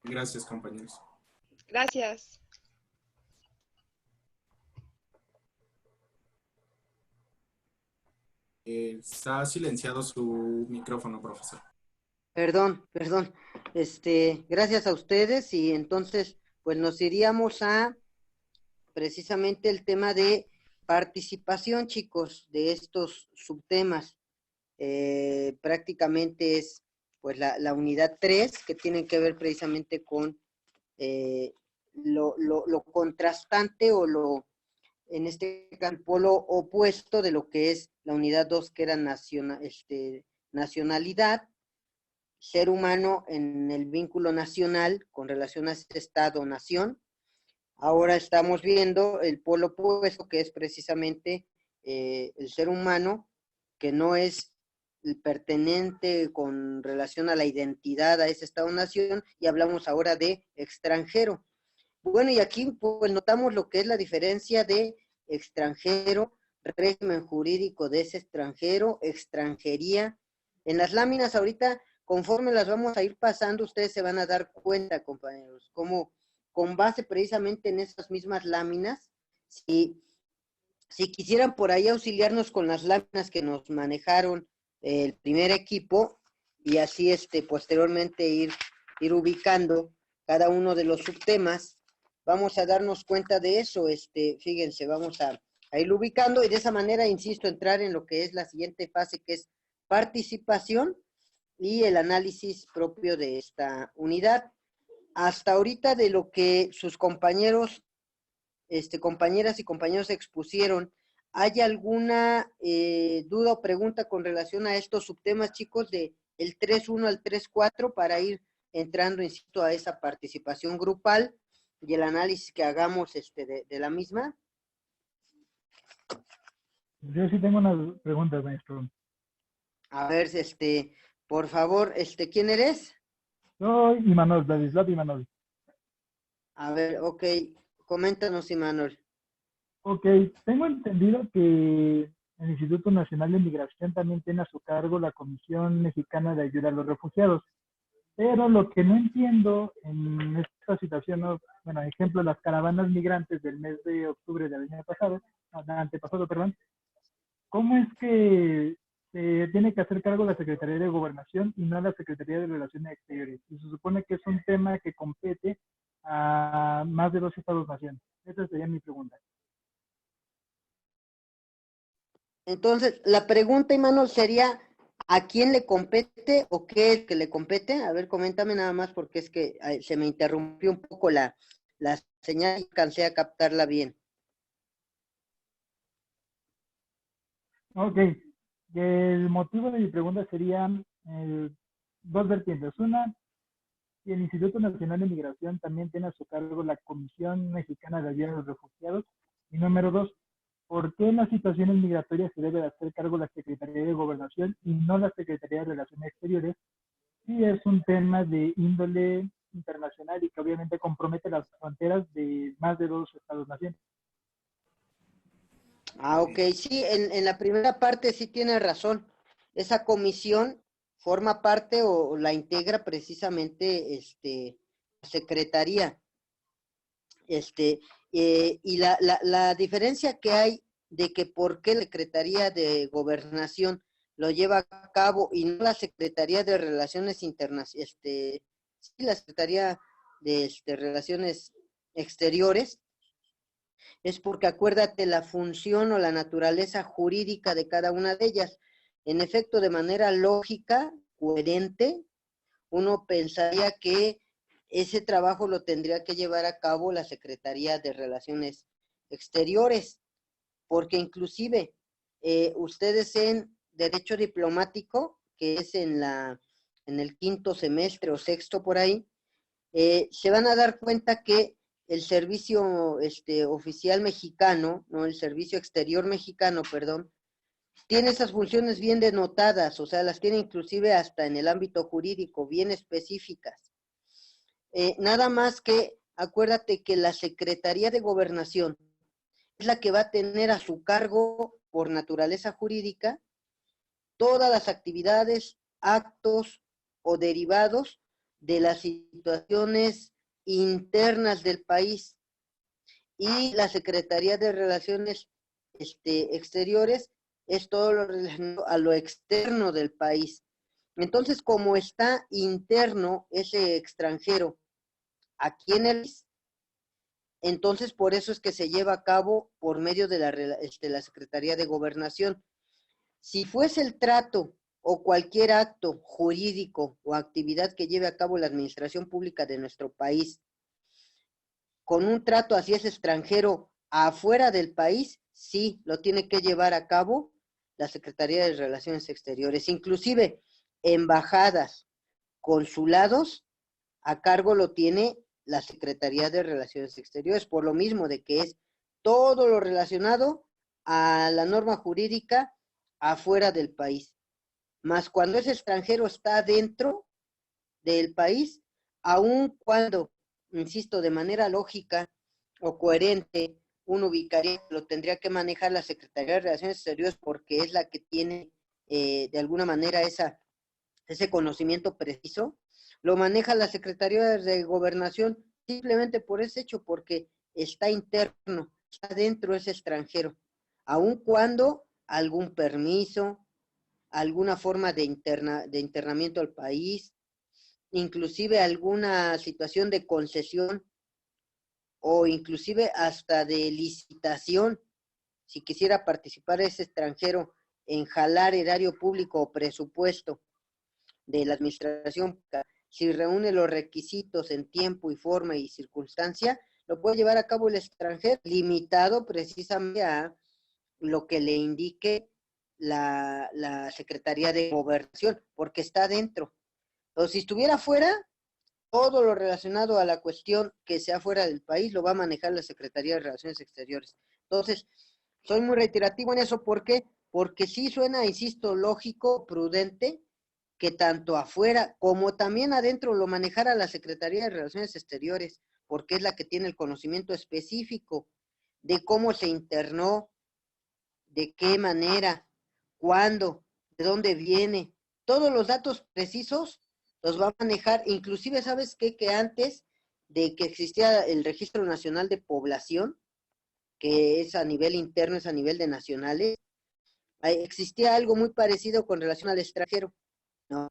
[SPEAKER 3] Gracias, compañeros.
[SPEAKER 13] Gracias.
[SPEAKER 3] Está silenciado su micrófono, profesor.
[SPEAKER 1] Perdón. Gracias a ustedes y entonces pues nos iríamos a precisamente el tema de participación, chicos, de estos subtemas. Prácticamente es pues la unidad 3 que tiene que ver precisamente con lo contrastante o en este caso, el polo opuesto de lo que es la unidad 2, que era nacionalidad, ser humano en el vínculo nacional con relación a este Estado o nación. Ahora estamos viendo el polo opuesto, que es precisamente el ser humano, que no es el pertenente con relación a la identidad a ese Estado o nación, y hablamos ahora de extranjero. Bueno, y aquí pues notamos lo que es la diferencia de extranjero, régimen jurídico de ese extranjero, extranjería. En las láminas ahorita, conforme las vamos a ir pasando, ustedes se van a dar cuenta, compañeros, cómo con base precisamente en esas mismas láminas, si quisieran por ahí auxiliarnos con las láminas que nos manejaron el primer equipo, y así posteriormente ir ubicando cada uno de los subtemas, vamos a darnos cuenta de eso. Fíjense, vamos a ir ubicando y de esa manera, insisto, entrar en lo que es la siguiente fase, que es participación y el análisis propio de esta unidad. Hasta ahorita, de lo que sus compañeros, compañeras y compañeros expusieron ¿Hay alguna duda o pregunta con relación a estos subtemas, chicos, de el 3.1 al 3.4 para ir entrando, insisto, a esa participación grupal y el análisis que hagamos de la misma?
[SPEAKER 14] Yo sí tengo unas preguntas, maestro.
[SPEAKER 1] A ver, por favor, ¿quién eres?
[SPEAKER 14] Soy Imanol, Vladislav Imanol.
[SPEAKER 1] A ver, ok, coméntanos, Imanol.
[SPEAKER 14] Ok, tengo entendido que el Instituto Nacional de Migración también tiene a su cargo la Comisión Mexicana de Ayuda a los Refugiados. Pero lo que no entiendo en esta situación, ¿no? Bueno, ejemplo, las caravanas migrantes del mes de octubre del año pasado, antepasado, perdón, ¿cómo es que se tiene que hacer cargo la Secretaría de Gobernación y no la Secretaría de Relaciones Exteriores? Y se supone que es un tema que compete a más de 2 estados-nación. Esa sería mi pregunta.
[SPEAKER 1] Entonces, la pregunta, Imanol, sería, ¿a quién le compete o qué es que le compete? A ver, coméntame nada más porque es que se me interrumpió un poco la señal y alcancé a captarla bien.
[SPEAKER 14] Ok, el motivo de mi pregunta serían dos vertientes. Una, si el Instituto Nacional de Migración también tiene a su cargo la Comisión Mexicana de Ayuda a los Refugiados. Y número dos, ¿por qué en las situaciones migratorias se debe de hacer cargo la Secretaría de Gobernación y no la Secretaría de Relaciones Exteriores? Sí, es un tema de índole internacional y que obviamente compromete las fronteras de más de 2 estados-naciones.
[SPEAKER 1] Ah, ok, sí, en la primera parte sí tiene razón. Esa comisión forma parte o la integra precisamente la Secretaría. Y la diferencia que hay de que por qué la Secretaría de Gobernación lo lleva a cabo y no la Secretaría de Relaciones Internacionales, sí, la Secretaría de Relaciones Exteriores, es porque acuérdate la función o la naturaleza jurídica de cada una de ellas. En efecto, de manera lógica, coherente, uno pensaría que ese trabajo lo tendría que llevar a cabo la Secretaría de Relaciones Exteriores, porque inclusive ustedes en Derecho Diplomático, que es en el 5º semestre o 6º por ahí, se van a dar cuenta que el servicio oficial mexicano, no, el servicio exterior mexicano, perdón, tiene esas funciones bien denotadas, o sea, las tiene inclusive hasta en el ámbito jurídico, bien específicas. Nada más que, acuérdate que la Secretaría de Gobernación es la que va a tener a su cargo, por naturaleza jurídica, todas las actividades, actos o derivados de las situaciones internas del país. Y la Secretaría de Relaciones Exteriores es todo lo relacionado a lo externo del país. Entonces, como está interno ese extranjero aquí en el país, entonces por eso es que se lleva a cabo por medio de la Secretaría de Gobernación. Si fuese el trato o cualquier acto jurídico o actividad que lleve a cabo la administración pública de nuestro país, con un trato hacia ese extranjero afuera del país, sí, lo tiene que llevar a cabo la Secretaría de Relaciones Exteriores. Inclusive, embajadas, consulados, a cargo lo tiene la Secretaría de Relaciones Exteriores, por lo mismo de que es todo lo relacionado a la norma jurídica afuera del país. Más cuando ese extranjero está dentro del país, aun cuando, insisto, de manera lógica o coherente, uno ubicaría, lo tendría que manejar la Secretaría de Relaciones Exteriores porque es la que tiene de alguna manera ese conocimiento preciso, lo maneja la Secretaría de Gobernación simplemente por ese hecho, porque está interno, está dentro ese extranjero, aun cuando algún permiso, alguna forma de internamiento al país, inclusive alguna situación de concesión o inclusive hasta de licitación, si quisiera participar ese extranjero en jalar erario público o presupuesto de la administración, si reúne los requisitos en tiempo y forma y circunstancia, lo puede llevar a cabo el extranjero, limitado precisamente a lo que le indique la Secretaría de Gobernación, porque está dentro. Entonces, si estuviera fuera, todo lo relacionado a la cuestión que sea fuera del país lo va a manejar la Secretaría de Relaciones Exteriores. Entonces, soy muy reiterativo en eso. ¿Por qué? Porque sí suena, insisto, lógico, prudente, que tanto afuera como también adentro lo manejara la Secretaría de Relaciones Exteriores, porque es la que tiene el conocimiento específico de cómo se internó, de qué manera, cuándo, de dónde viene. Todos los datos precisos los va a manejar. Inclusive, ¿sabes qué? Que antes de que existía el Registro Nacional de Población, que es a nivel interno, es a nivel de nacionales, existía algo muy parecido con relación al extranjero, ¿no?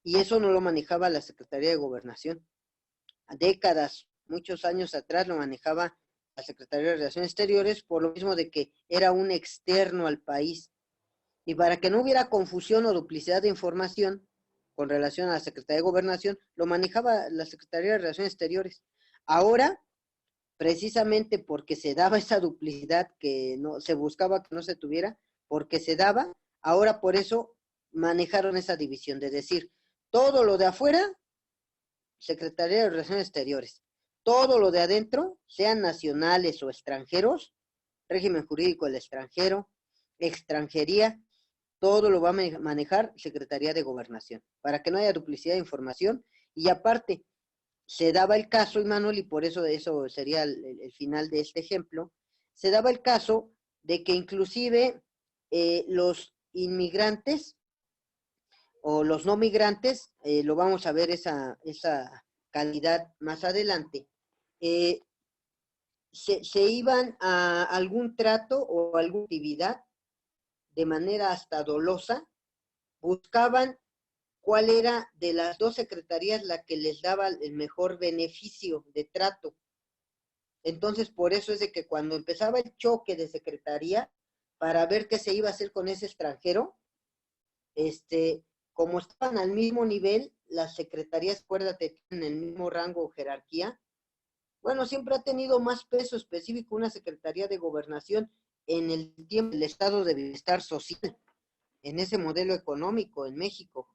[SPEAKER 1] Y eso no lo manejaba la Secretaría de Gobernación. A décadas, muchos años atrás lo manejaba la Secretaría de Relaciones Exteriores, por lo mismo de que era un externo al país. Y para que no hubiera confusión o duplicidad de información con relación a la Secretaría de Gobernación, lo manejaba la Secretaría de Relaciones Exteriores. Ahora, precisamente porque se daba esa duplicidad que no se buscaba que no se tuviera, porque se daba, ahora por eso manejaron esa división de decir, todo lo de afuera, Secretaría de Relaciones Exteriores, todo lo de adentro, sean nacionales o extranjeros, régimen jurídico del extranjero, extranjería, todo lo va a manejar Secretaría de Gobernación, para que no haya duplicidad de información. Y aparte, se daba el caso, Imanol, y por eso sería el final de este ejemplo, se daba el caso de que inclusive los inmigrantes o los no migrantes, lo vamos a ver esa calidad más adelante, se iban a algún trato o alguna actividad de manera hasta dolosa, buscaban cuál era de las dos secretarías la que les daba el mejor beneficio de trato. Entonces, por eso es de que cuando empezaba el choque de secretaría, para ver qué se iba a hacer con ese extranjero, como estaban al mismo nivel, las secretarías, acuérdate, tienen el mismo rango o jerarquía. Bueno, siempre ha tenido más peso específico una Secretaría de Gobernación en el tiempo del Estado de Bienestar Social, en ese modelo económico en México,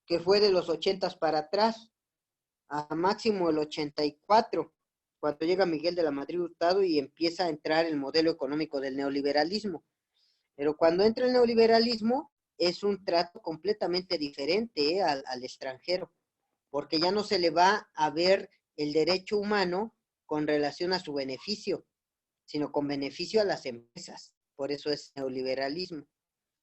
[SPEAKER 1] que fue de los 80 para atrás, a máximo el 84, cuando llega Miguel de la Madrid Hurtado y empieza a entrar el modelo económico del neoliberalismo. Pero cuando entra el neoliberalismo, es un trato completamente diferente al extranjero, porque ya no se le va a ver el derecho humano con relación a su beneficio, sino con beneficio a las empresas. Por eso es neoliberalismo.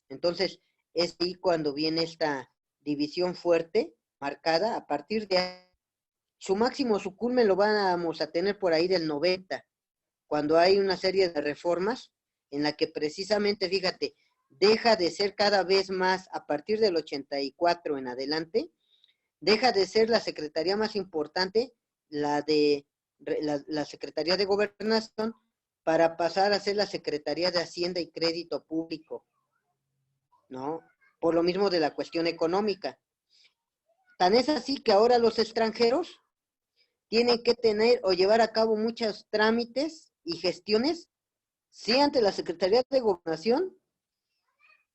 [SPEAKER 1] Entonces, es ahí cuando viene esta división fuerte, marcada. A partir de su máximo, su culmen lo vamos a tener por ahí del 90, cuando hay una serie de reformas en la que precisamente, fíjate, deja de ser cada vez más, a partir del 84 en adelante, deja de ser la secretaría más importante, la Secretaría de Gobernación, para pasar a ser la Secretaría de Hacienda y Crédito Público, ¿no? Por lo mismo de la cuestión económica. Tan es así que ahora los extranjeros tienen que tener o llevar a cabo muchos trámites y gestiones, sí ante la Secretaría de Gobernación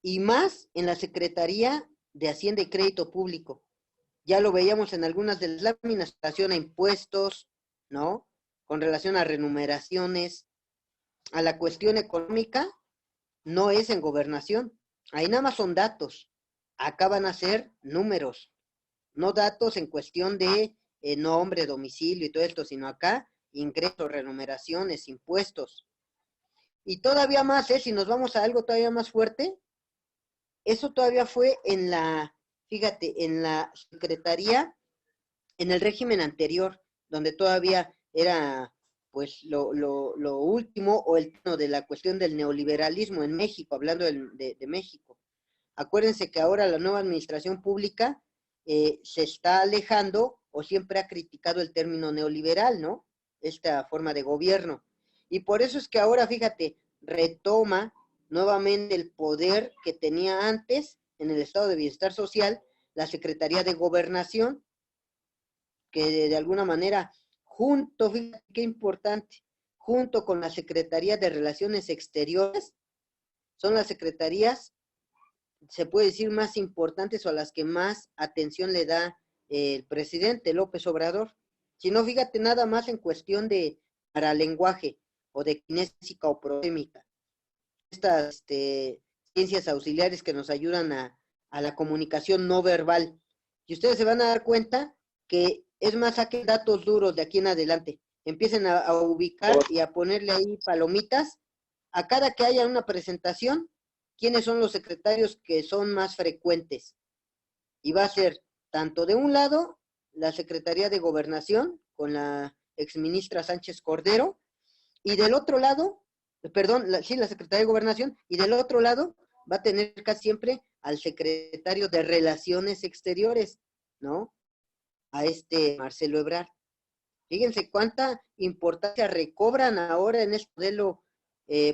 [SPEAKER 1] y más en la Secretaría de Hacienda y Crédito Público. Ya lo veíamos en algunas de las láminas, en relación a impuestos, ¿no? Con relación a remuneraciones, a la cuestión económica, no es en gobernación. Ahí nada más son datos. Acá van a ser números, no datos en cuestión de nombre, domicilio y todo esto, sino acá ingresos, remuneraciones, impuestos. Y todavía más, si nos vamos a algo todavía más fuerte, eso todavía fue en la, fíjate, en la Secretaría, en el régimen anterior, donde todavía era pues lo último o el tono de la cuestión del neoliberalismo en México, hablando de México. Acuérdense que ahora la nueva administración pública se está alejando o siempre ha criticado el término neoliberal, ¿no? Esta forma de gobierno. Y por eso es que ahora, fíjate, retoma nuevamente el poder que tenía antes en el Estado de Bienestar Social, la Secretaría de Gobernación, que de alguna manera, junto, fíjate qué importante, junto con la Secretaría de Relaciones Exteriores, son las secretarías, se puede decir, más importantes o a las que más atención le da el presidente López Obrador. Si no, fíjate nada más en cuestión de paralenguaje o de kinésica o prosémica. Estas ciencias auxiliares que nos ayudan a la comunicación no verbal. Y ustedes se van a dar cuenta que, es más, saquen datos duros de aquí en adelante. Empiecen a ubicar y a ponerle ahí palomitas a cada que haya una presentación, quiénes son los secretarios que son más frecuentes. Y va a ser tanto de un lado, la Secretaría de Gobernación, con la exministra Sánchez Cordero, y del otro lado, la Secretaría de Gobernación, y del otro lado va a tener casi siempre al secretario de Relaciones Exteriores, ¿no? A Marcelo Ebrard. Fíjense cuánta importancia recobran ahora en este modelo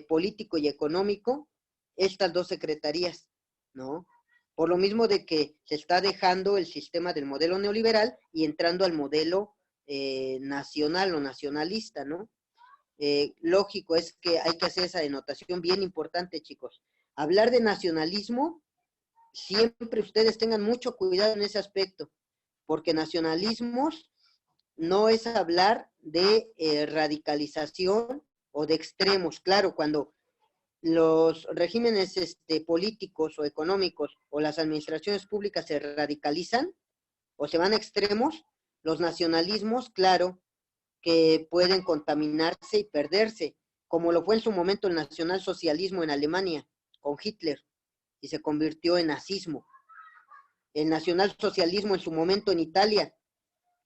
[SPEAKER 1] político y económico estas dos secretarías, ¿no? Por lo mismo de que se está dejando el sistema del modelo neoliberal y entrando al modelo nacional o nacionalista, ¿no? Lógico es que hay que hacer esa denotación bien importante, chicos. Hablar de nacionalismo, siempre ustedes tengan mucho cuidado en ese aspecto, porque nacionalismos no es hablar de radicalización o de extremos. Claro, cuando los regímenes políticos o económicos o las administraciones públicas se radicalizan o se van a extremos, los nacionalismos, claro, que pueden contaminarse y perderse, como lo fue en su momento el nacionalsocialismo en Alemania, con Hitler, y se convirtió en nazismo. El nacionalsocialismo en su momento en Italia,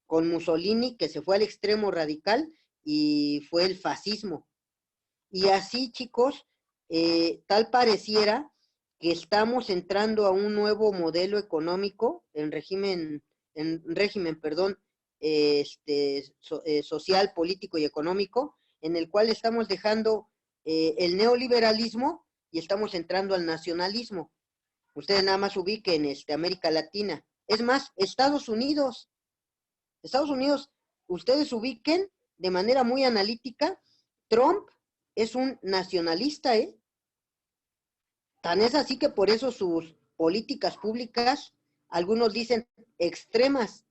[SPEAKER 1] con Mussolini, que se fue al extremo radical y fue el fascismo. Y así, chicos, tal pareciera que estamos entrando a un nuevo modelo económico en régimen, social, político y económico, en el cual estamos dejando el neoliberalismo y estamos entrando al nacionalismo. Ustedes nada más ubiquen América Latina. Es más, Estados Unidos, ustedes ubiquen de manera muy analítica, Trump es un nacionalista, Tan es así que por eso sus políticas públicas, algunos dicen extremas.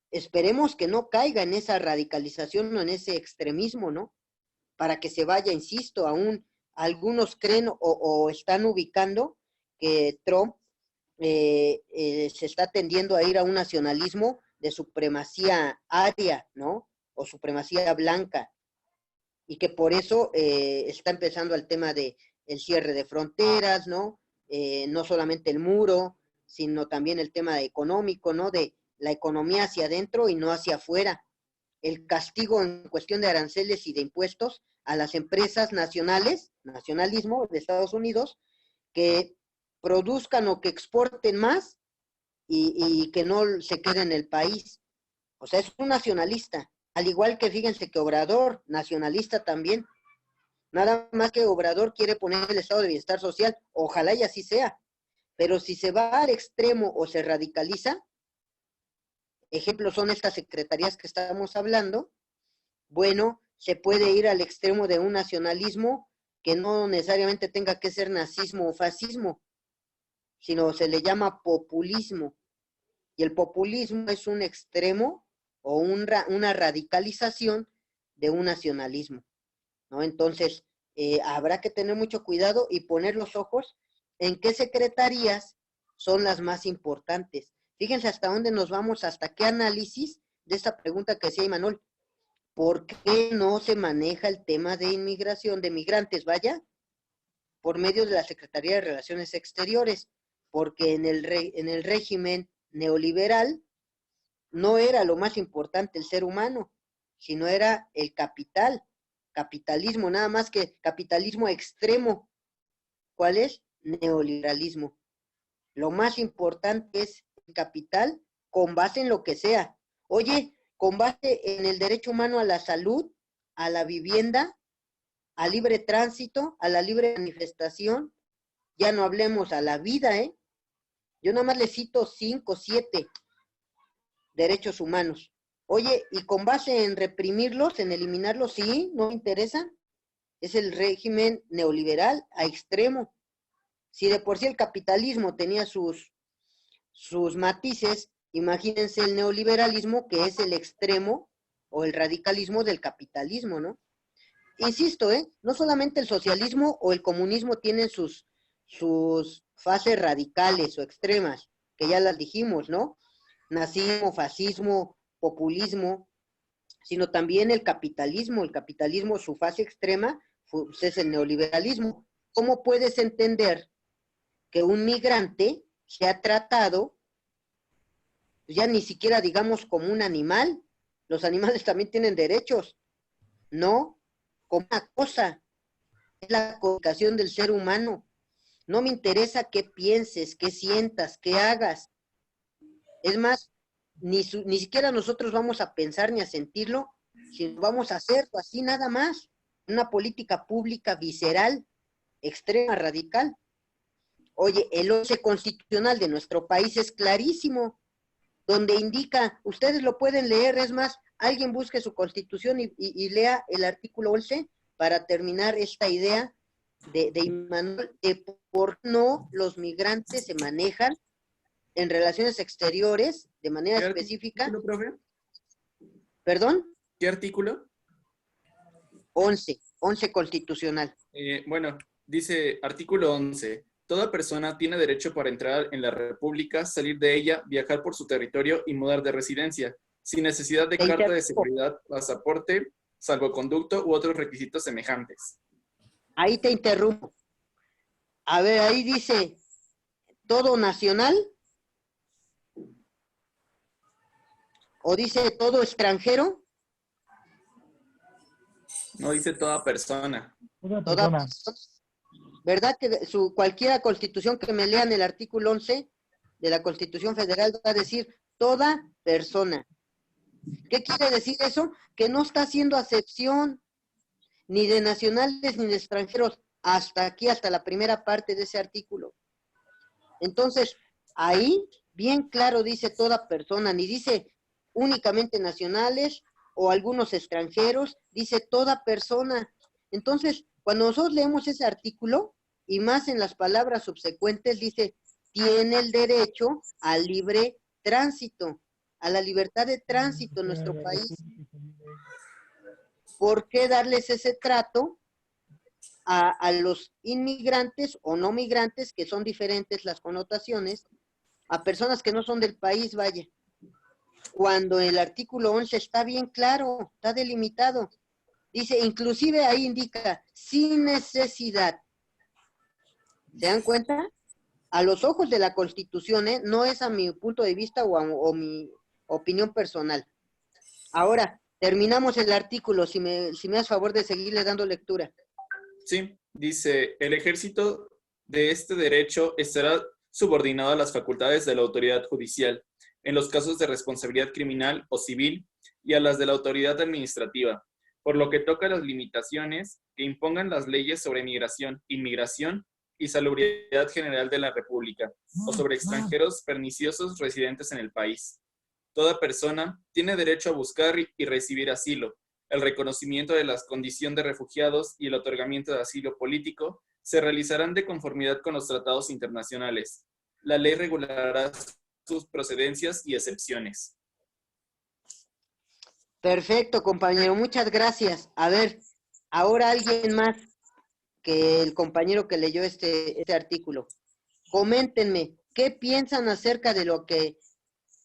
[SPEAKER 1] Esperemos que no caiga en esa radicalización o en ese extremismo, ¿no? Para que se vaya, insisto, aún algunos creen o están ubicando que Trump se está tendiendo a ir a un nacionalismo de supremacía aria, ¿no? O supremacía blanca. Y que por eso está empezando el tema de el cierre de fronteras, ¿no? No solamente el muro, sino también el tema económico, ¿no? De la economía hacia adentro y no hacia afuera. El castigo en cuestión de aranceles y de impuestos a las empresas nacionales, nacionalismo de Estados Unidos, que produzcan o que exporten más y que no se quede en el país. O sea, es un nacionalista. Al igual que, fíjense que Obrador, nacionalista también. Nada más que Obrador quiere poner el estado de bienestar social. Ojalá y así sea. Pero si se va al extremo o se radicaliza, ejemplos son estas secretarías que estamos hablando, bueno, se puede ir al extremo de un nacionalismo que no necesariamente tenga que ser nazismo o fascismo, sino se le llama populismo. Y el populismo es un extremo o una radicalización de un nacionalismo, ¿no? Entonces, habrá que tener mucho cuidado y poner los ojos en qué secretarías son las más importantes. Fíjense hasta dónde nos vamos, hasta qué análisis de esta pregunta que hacía Imanol. ¿Por qué no se maneja el tema de inmigración, de migrantes, vaya? Por medio de la Secretaría de Relaciones Exteriores, porque en el régimen neoliberal no era lo más importante el ser humano, sino era el capital, capitalismo, nada más que capitalismo extremo. ¿Cuál es? Neoliberalismo. Lo más importante es el capital con base en lo que sea. Oye, con base en el derecho humano a la salud, a la vivienda, al libre tránsito, a la libre manifestación, ya no hablemos a la vida, Yo nada más le cito 5, 7 derechos humanos. Oye, y con base en reprimirlos, en eliminarlos, sí, no me interesan. es el régimen neoliberal a extremo. Si de por sí el capitalismo tenía sus matices, imagínense el neoliberalismo, que es el extremo o el radicalismo del capitalismo, ¿no? Insisto, no solamente el socialismo o el comunismo tienen sus fases radicales o extremas, que ya las dijimos, ¿no? Nazismo, fascismo, populismo, sino también el capitalismo. El capitalismo, su fase extrema, pues, es el neoliberalismo. ¿Cómo puedes entender que un migrante sea tratado, ya ni siquiera digamos como un animal? Los animales también tienen derechos, no como una cosa, es la comunicación del ser humano. No me interesa qué pienses, qué sientas, qué hagas. Es más, ni siquiera nosotros vamos a pensar ni a sentirlo, sino vamos a hacerlo así nada más. Una política pública visceral, extrema, radical. Oye, el 11 constitucional de nuestro país es clarísimo, donde indica, ustedes lo pueden leer, es más, alguien busque su constitución y lea el artículo 11 para terminar esta idea de Immanuel, de por qué no los migrantes se manejan en relaciones exteriores de manera específica.
[SPEAKER 15] ¿Artículo, profe?
[SPEAKER 1] ¿Perdón?
[SPEAKER 15] ¿Qué artículo?
[SPEAKER 1] 11 constitucional.
[SPEAKER 15] Bueno, dice artículo 11. Toda persona tiene derecho para entrar en la República, salir de ella, viajar por su territorio y mudar de residencia, sin necesidad de carta de seguridad, pasaporte, salvoconducto u otros requisitos semejantes.
[SPEAKER 1] Ahí te interrumpo. A ver, ahí dice, ¿todo nacional? ¿O dice todo extranjero?
[SPEAKER 15] No dice toda persona.
[SPEAKER 1] Toda persona. ¿Verdad que cualquier constitución que me lean el artículo 11 de la Constitución Federal va a decir toda persona? ¿Qué quiere decir eso? Que no está haciendo acepción ni de nacionales ni de extranjeros hasta aquí, hasta la primera parte de ese artículo. Entonces, ahí bien claro dice toda persona, ni dice únicamente nacionales o algunos extranjeros, dice toda persona. Entonces, cuando nosotros leemos ese artículo, y más en las palabras subsecuentes, dice, tiene el derecho al libre tránsito, a la libertad de tránsito en nuestro país. ¿Por qué darles ese trato a los inmigrantes o no migrantes, que son diferentes las connotaciones, a personas que no son del país, vaya? Cuando el artículo 11 está bien claro, está delimitado. Dice, inclusive ahí indica, sin necesidad. ¿Se dan cuenta? A los ojos de la Constitución, no es a mi punto de vista o mi opinión personal. Ahora, terminamos el artículo, si me das favor de seguirle dando lectura.
[SPEAKER 15] Sí, dice, el ejército de este derecho estará subordinado a las facultades de la autoridad judicial, en los casos de responsabilidad criminal o civil, y a las de la autoridad administrativa, por lo que toca las limitaciones que impongan las leyes sobre migración, inmigración y salubridad general de la República, o sobre extranjeros perniciosos residentes en el país. Toda persona tiene derecho a buscar y recibir asilo. El reconocimiento de la condición de refugiados y el otorgamiento de asilo político se realizarán de conformidad con los tratados internacionales. La ley regulará sus procedencias y excepciones.
[SPEAKER 1] Perfecto, compañero, muchas gracias. A ver, ahora alguien más que el compañero que leyó este artículo. Coméntenme, ¿qué piensan acerca de lo que,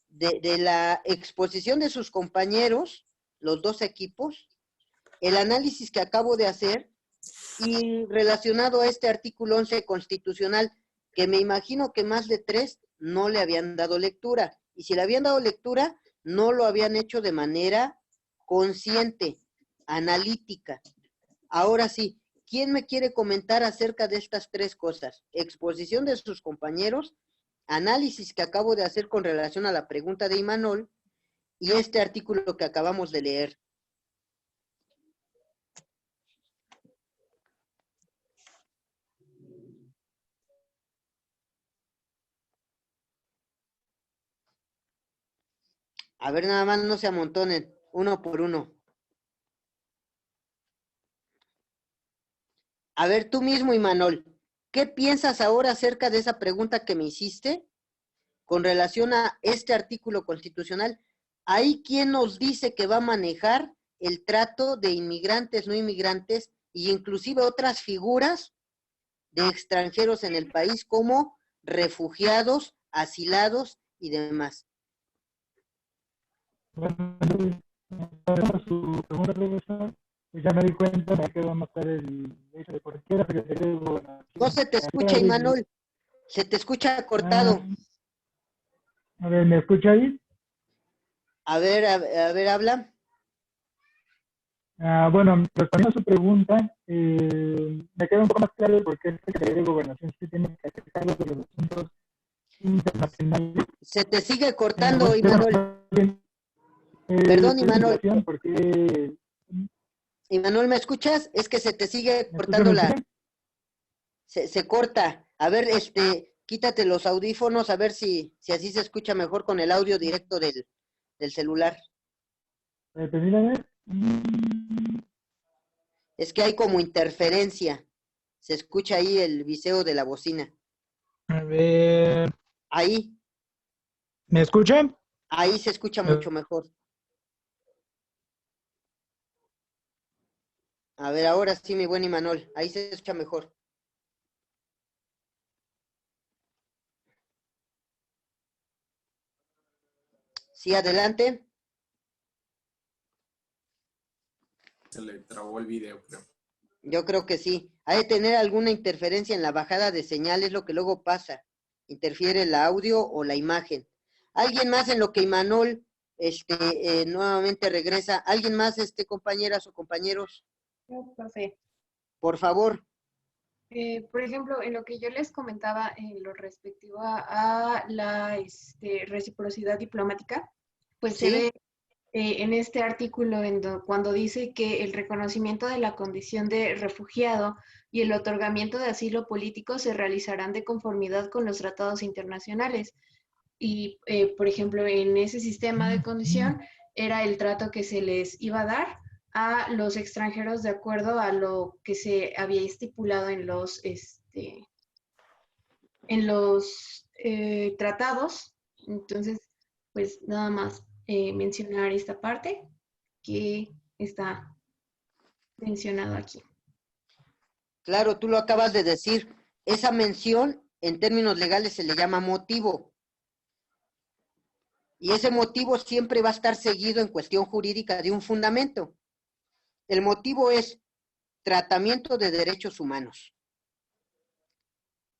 [SPEAKER 1] de la exposición de sus compañeros, los dos equipos, el análisis que acabo de hacer y relacionado a este artículo 11 constitucional, que me imagino que más de 3 no le habían dado lectura, y si le habían dado lectura, no lo habían hecho de manera consciente, analítica. Ahora sí, ¿quién me quiere comentar acerca de estas 3 cosas? Exposición de sus compañeros, análisis que acabo de hacer con relación a la pregunta de Imanol, y este artículo que acabamos de leer. A ver, nada más no se amontonen, uno por uno. A ver, tú mismo, Imanol, ¿qué piensas ahora acerca de esa pregunta que me hiciste con relación a este artículo constitucional? ¿Hay quien nos dice que va a manejar el trato de inmigrantes, no inmigrantes, e inclusive otras figuras de extranjeros en el país como refugiados, asilados y demás?
[SPEAKER 14] Bueno, su pregunta, profesor, pues ya me di cuenta de que va a matar el hecho de por qué la Secretaría de Gobernación.
[SPEAKER 1] No se te escucha, Imanol. Se te escucha cortado.
[SPEAKER 14] A ver, ¿me escucha ahí?
[SPEAKER 1] A ver, habla.
[SPEAKER 14] Bueno, respondiendo a su pregunta, me queda un poco más claro por qué el Secretaría de Gobernación sí tiene que hacer cargo de los asuntos internacionales.
[SPEAKER 1] Se te sigue cortando, Imanol. Perdón, Imanol.
[SPEAKER 14] Porque...
[SPEAKER 1] Imanol, ¿me escuchas? Es que se te sigue cortando se corta. A ver, quítate los audífonos, a ver si así se escucha mejor con el audio directo del celular. Es que hay como interferencia. Se escucha ahí el viseo de la bocina.
[SPEAKER 16] A ver.
[SPEAKER 1] Ahí.
[SPEAKER 16] ¿Me escuchan?
[SPEAKER 1] Ahí se escucha mucho mejor. A ver, ahora sí, mi buen Imanol. Ahí se escucha mejor. Sí, adelante.
[SPEAKER 3] Se le trabó el video, creo.
[SPEAKER 1] Yo creo que sí. Ha de tener alguna interferencia en la bajada de señal, es lo que luego pasa. Interfiere el audio o la imagen. ¿Alguien más en lo que Imanol nuevamente regresa? ¿Alguien más, compañeras o compañeros?
[SPEAKER 12] Yo, profe.
[SPEAKER 1] Por favor.
[SPEAKER 12] Por ejemplo, en lo que yo les comentaba en lo respectivo a la reciprocidad diplomática, pues
[SPEAKER 1] ¿Sí?
[SPEAKER 12] se ve en este artículo cuando dice que el reconocimiento de la condición de refugiado y el otorgamiento de asilo político se realizarán de conformidad con los tratados internacionales. Y, por ejemplo, en ese sistema de condición era el trato que se les iba a dar a los extranjeros de acuerdo a lo que se había estipulado en los tratados. Entonces, pues nada más mencionar esta parte que está mencionado aquí.
[SPEAKER 1] Claro, tú lo acabas de decir. Esa mención, en términos legales, se le llama motivo. Y ese motivo siempre va a estar seguido en cuestión jurídica de un fundamento. El motivo es tratamiento de derechos humanos.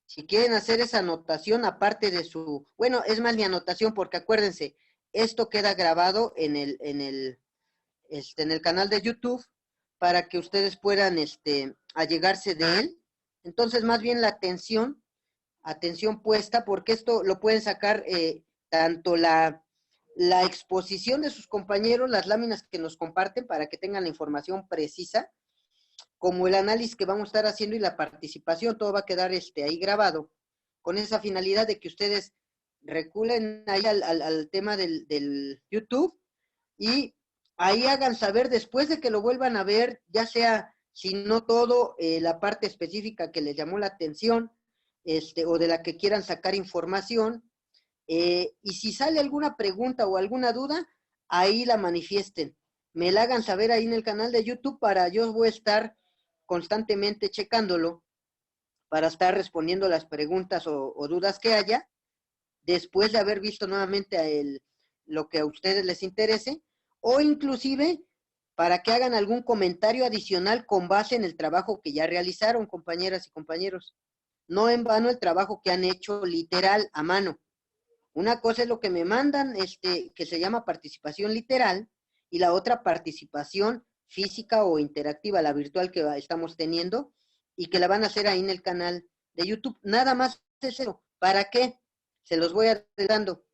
[SPEAKER 1] Si quieren hacer esa anotación, aparte de su... Bueno, es más mi anotación, porque acuérdense, esto queda grabado en el canal de YouTube para que ustedes puedan allegarse de él. Entonces, más bien la atención puesta, porque esto lo pueden sacar tanto la exposición de sus compañeros, las láminas que nos comparten para que tengan la información precisa, como el análisis que vamos a estar haciendo y la participación, todo va a quedar ahí grabado, con esa finalidad de que ustedes reculen ahí al tema del YouTube y ahí hagan saber después de que lo vuelvan a ver, ya sea, si no todo, la parte específica que les llamó la atención, o de la que quieran sacar información, y si sale alguna pregunta o alguna duda, ahí la manifiesten. Me la hagan saber ahí en el canal de YouTube para yo voy a estar constantemente checándolo para estar respondiendo las preguntas o dudas que haya, después de haber visto nuevamente lo que a ustedes les interese, o inclusive para que hagan algún comentario adicional con base en el trabajo que ya realizaron, compañeras y compañeros. No en vano el trabajo que han hecho literal a mano. Una cosa es lo que me mandan, que se llama participación literal, y la otra participación física o interactiva, la virtual que estamos teniendo, y que la van a hacer ahí en el canal de YouTube. Nada más es eso. ¿Para qué? Se los voy adelantando.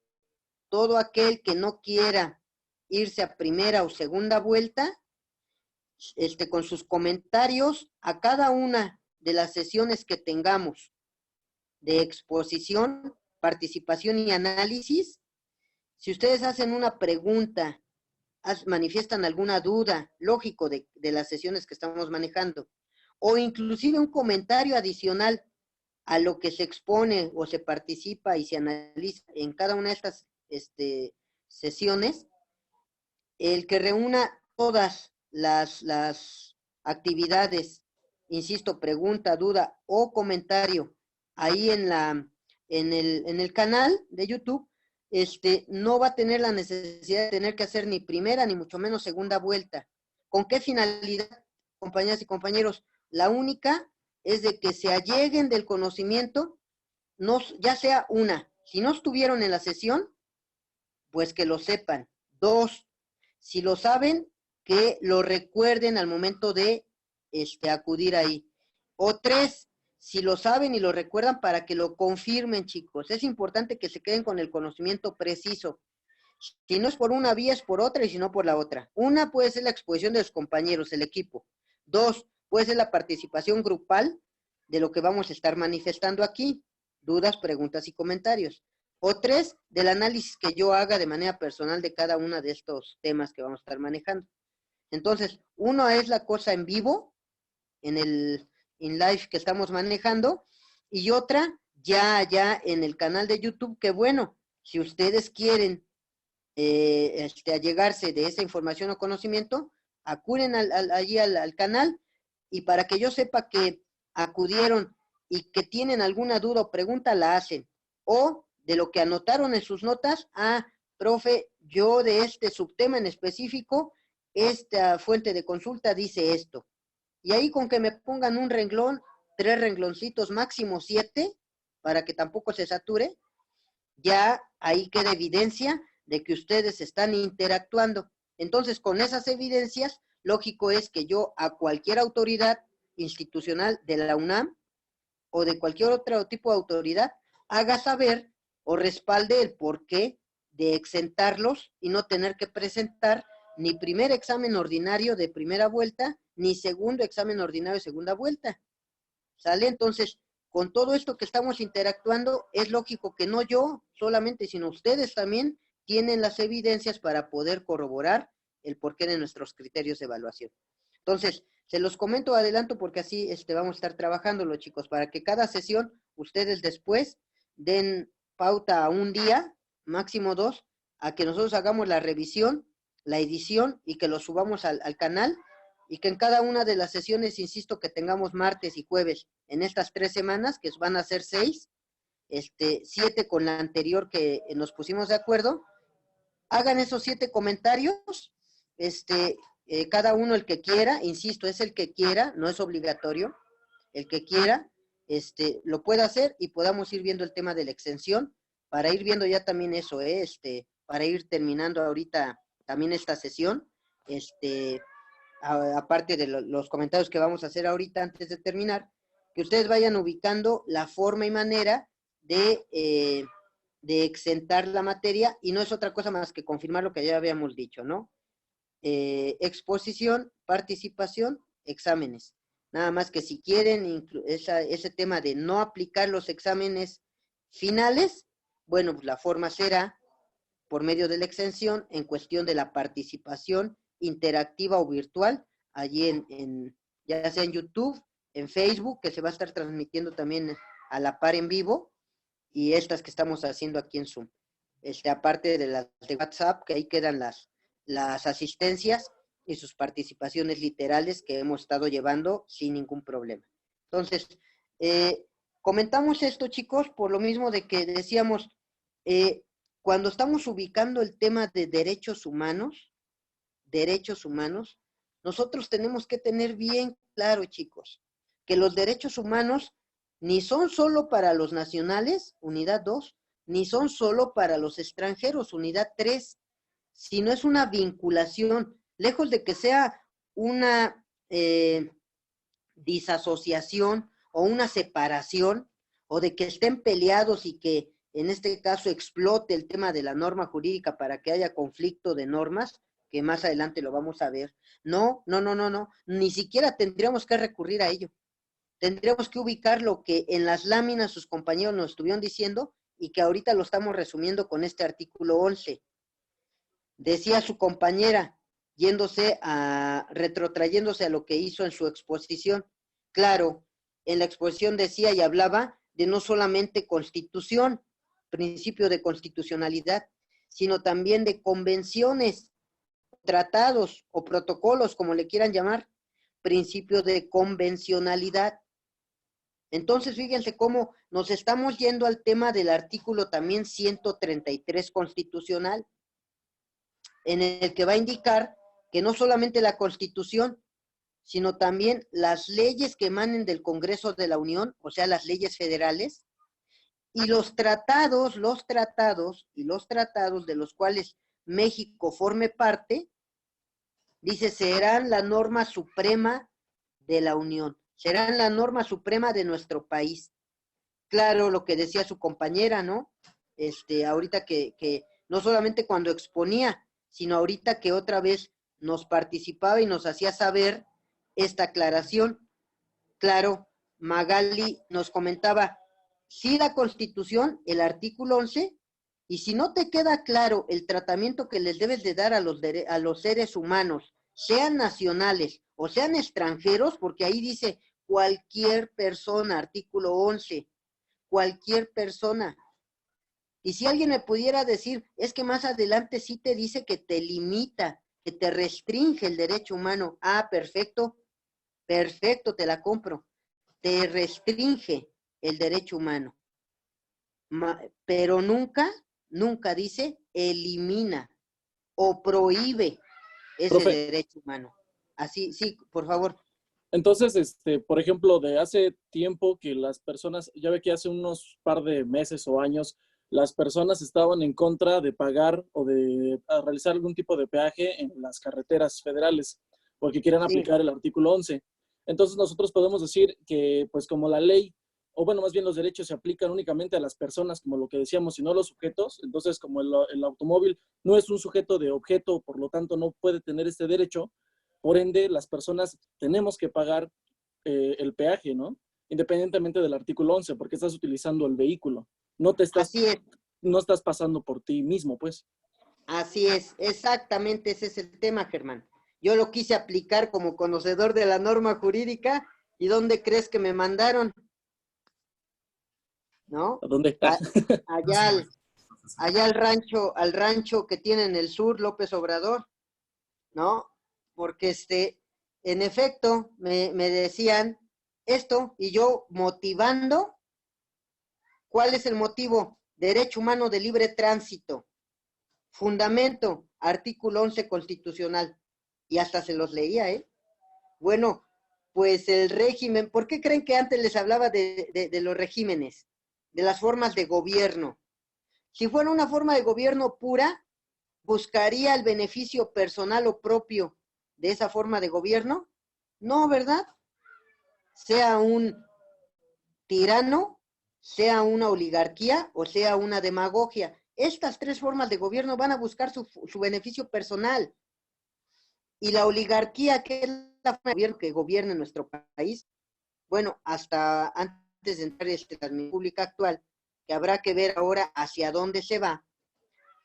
[SPEAKER 1] Todo aquel que no quiera irse a primera o segunda vuelta, con sus comentarios a cada una de las sesiones que tengamos de exposición, participación y análisis, si ustedes hacen una pregunta, manifiestan alguna duda, lógico, de las sesiones que estamos manejando, o inclusive un comentario adicional a lo que se expone o se participa y se analiza en cada una de estas sesiones, el que reúna todas las actividades, insisto, pregunta, duda o comentario ahí en el canal de YouTube, no va a tener la necesidad de tener que hacer ni primera ni mucho menos segunda vuelta. ¿Con qué finalidad, compañeras y compañeros? La única es de que se alleguen del conocimiento, ya sea una, si no estuvieron en la sesión, pues que lo sepan. 2, si lo saben, que lo recuerden al momento de acudir ahí. O 3, si lo saben y lo recuerdan, para que lo confirmen, chicos. Es importante que se queden con el conocimiento preciso. Si no es por una vía, es por otra, y si no, por la otra. Una puede ser la exposición de los compañeros, el equipo. 2, puede ser la participación grupal de lo que vamos a estar manifestando aquí. Dudas, preguntas y comentarios. O 3, del análisis que yo haga de manera personal de cada uno de estos temas que vamos a estar manejando. Entonces, uno es la cosa en vivo, en el live que estamos manejando, y otra ya en el canal de YouTube, que bueno, si ustedes quieren allegarse de esa información o conocimiento, acuden allí al canal, y para que yo sepa que acudieron y que tienen alguna duda o pregunta, la hacen. O de lo que anotaron en sus notas, profe, yo de este subtema en específico, esta fuente de consulta dice esto. Y ahí con que me pongan un renglón, 3 rengloncitos, máximo 7, para que tampoco se sature, ya ahí queda evidencia de que ustedes están interactuando. Entonces, con esas evidencias, lógico es que yo a cualquier autoridad institucional de la UNAM o de cualquier otro tipo de autoridad haga saber o respalde el porqué de exentarlos y no tener que presentar ni primer examen ordinario de primera vuelta, ni segundo examen ordinario de segunda vuelta. ¿Sale? Entonces, con todo esto que estamos interactuando, es lógico que no yo solamente, sino ustedes también tienen las evidencias para poder corroborar el porqué de nuestros criterios de evaluación. Entonces, se los comento, adelanto, porque así vamos a estar trabajándolo, chicos, para que cada sesión ustedes después den pauta a un día, máximo 2, a que nosotros hagamos la revisión, la edición, y que lo subamos al canal, y que en cada una de las sesiones, insisto, que tengamos martes y jueves en estas 3 semanas, que van a ser 6, 7 con la anterior que nos pusimos de acuerdo, hagan esos 7 comentarios, cada uno el que quiera, insisto, es el que quiera, no es obligatorio, el que quiera, lo puede hacer, y podamos ir viendo el tema de la exención, para ir viendo ya también eso, para ir terminando ahorita también esta sesión, aparte de los comentarios que vamos a hacer ahorita antes de terminar, que ustedes vayan ubicando la forma y manera de exentar la materia, y no es otra cosa más que confirmar lo que ya habíamos dicho, ¿no? Exposición, participación, exámenes. Nada más que si quieren ese tema de no aplicar los exámenes finales, bueno, pues la forma será por medio de la exención en cuestión de la participación interactiva o virtual, allí ya sea en YouTube, en Facebook, que se va a estar transmitiendo también a la par en vivo, y estas que estamos haciendo aquí en Zoom. Aparte de las de WhatsApp, que ahí quedan las asistencias y sus participaciones literales que hemos estado llevando sin ningún problema. Entonces, comentamos esto, chicos, por lo mismo de que decíamos, cuando estamos ubicando el tema de derechos humanos, nosotros tenemos que tener bien claro, chicos, que los derechos humanos ni son solo para los nacionales, unidad 2, ni son solo para los extranjeros, unidad 3, sino es una vinculación, lejos de que sea una disasociación o una separación, o de que estén peleados y que en este caso explote el tema de la norma jurídica para que haya conflicto de normas, que más adelante lo vamos a ver. No, ni siquiera tendríamos que recurrir a ello. Tendríamos que ubicar lo que en las láminas sus compañeros nos estuvieron diciendo, y que ahorita lo estamos resumiendo con este artículo 11. Decía su compañera, retrotrayéndose a lo que hizo en su exposición, Claro, en la exposición decía y hablaba de no solamente constitución, principio de constitucionalidad, sino también de convenciones, tratados o protocolos, como le quieran llamar, principio de convencionalidad. Entonces, fíjense cómo nos estamos yendo al tema del artículo también 133 constitucional, en el que va a indicar que no solamente la Constitución, sino también las leyes que emanen del Congreso de la Unión, o sea, las leyes federales, y los tratados de los cuales México forme parte, dice, serán la norma suprema de la Unión, serán la norma suprema de nuestro país. Claro, lo que decía su compañera, ¿no? Ahorita que no solamente cuando exponía, sino ahorita que otra vez nos participaba y nos hacía saber esta aclaración. Claro, Magali nos comentaba, sí, la Constitución, el artículo 11, y si no te queda claro el tratamiento que les debes de dar a los seres humanos, sean nacionales o sean extranjeros, porque ahí dice cualquier persona, artículo 11, cualquier persona. Y si alguien me pudiera decir, es que más adelante sí te dice que te limita, que te restringe el derecho humano. Ah, perfecto, perfecto, te la compro. Te restringe el derecho humano. Pero nunca, nunca dice elimina o prohíbe ese
[SPEAKER 4] Profe.
[SPEAKER 1] derecho humano. Así, sí, por favor.
[SPEAKER 4] Entonces, por ejemplo, de hace tiempo que las personas, ya ve que hace unos par de meses o años, las personas estaban en contra de pagar o de realizar algún tipo de peaje en las carreteras federales, porque quieren aplicar el artículo 11. Entonces nosotros podemos decir que, pues como la ley, o bueno, más bien los derechos se aplican únicamente a las personas, como lo que decíamos, y no a los sujetos, entonces como el automóvil no es un sujeto de objeto, por lo tanto no puede tener este derecho, por ende las personas tenemos que pagar el peaje, ¿no? Independientemente del artículo 11, porque estás utilizando el vehículo. No estás pasando por ti mismo, pues.
[SPEAKER 1] Así es, exactamente ese es el tema, Germán. Yo lo quise aplicar como conocedor de la norma jurídica, ¿y dónde crees que me mandaron? ¿No?
[SPEAKER 4] ¿A dónde está?
[SPEAKER 1] Allá al rancho que tiene en el sur, López Obrador, ¿no? Porque en efecto, me decían esto, y yo motivando, ¿cuál es el motivo? Derecho humano de libre tránsito. Fundamento, artículo 11 constitucional. Y hasta se los leía, ¿eh? Bueno, pues el régimen, ¿por qué creen que antes les hablaba de los regímenes? De las formas de gobierno. Si fuera una forma de gobierno pura, ¿buscaría el beneficio personal o propio de esa forma de gobierno? No, ¿verdad? Sea un tirano, sea una oligarquía o sea una demagogia. Estas tres formas de gobierno van a buscar su beneficio personal. Y la oligarquía, que es la forma de gobierno que gobierna en nuestro país, bueno, hasta antes de entrar en la administración pública actual, que habrá que ver ahora hacia dónde se va,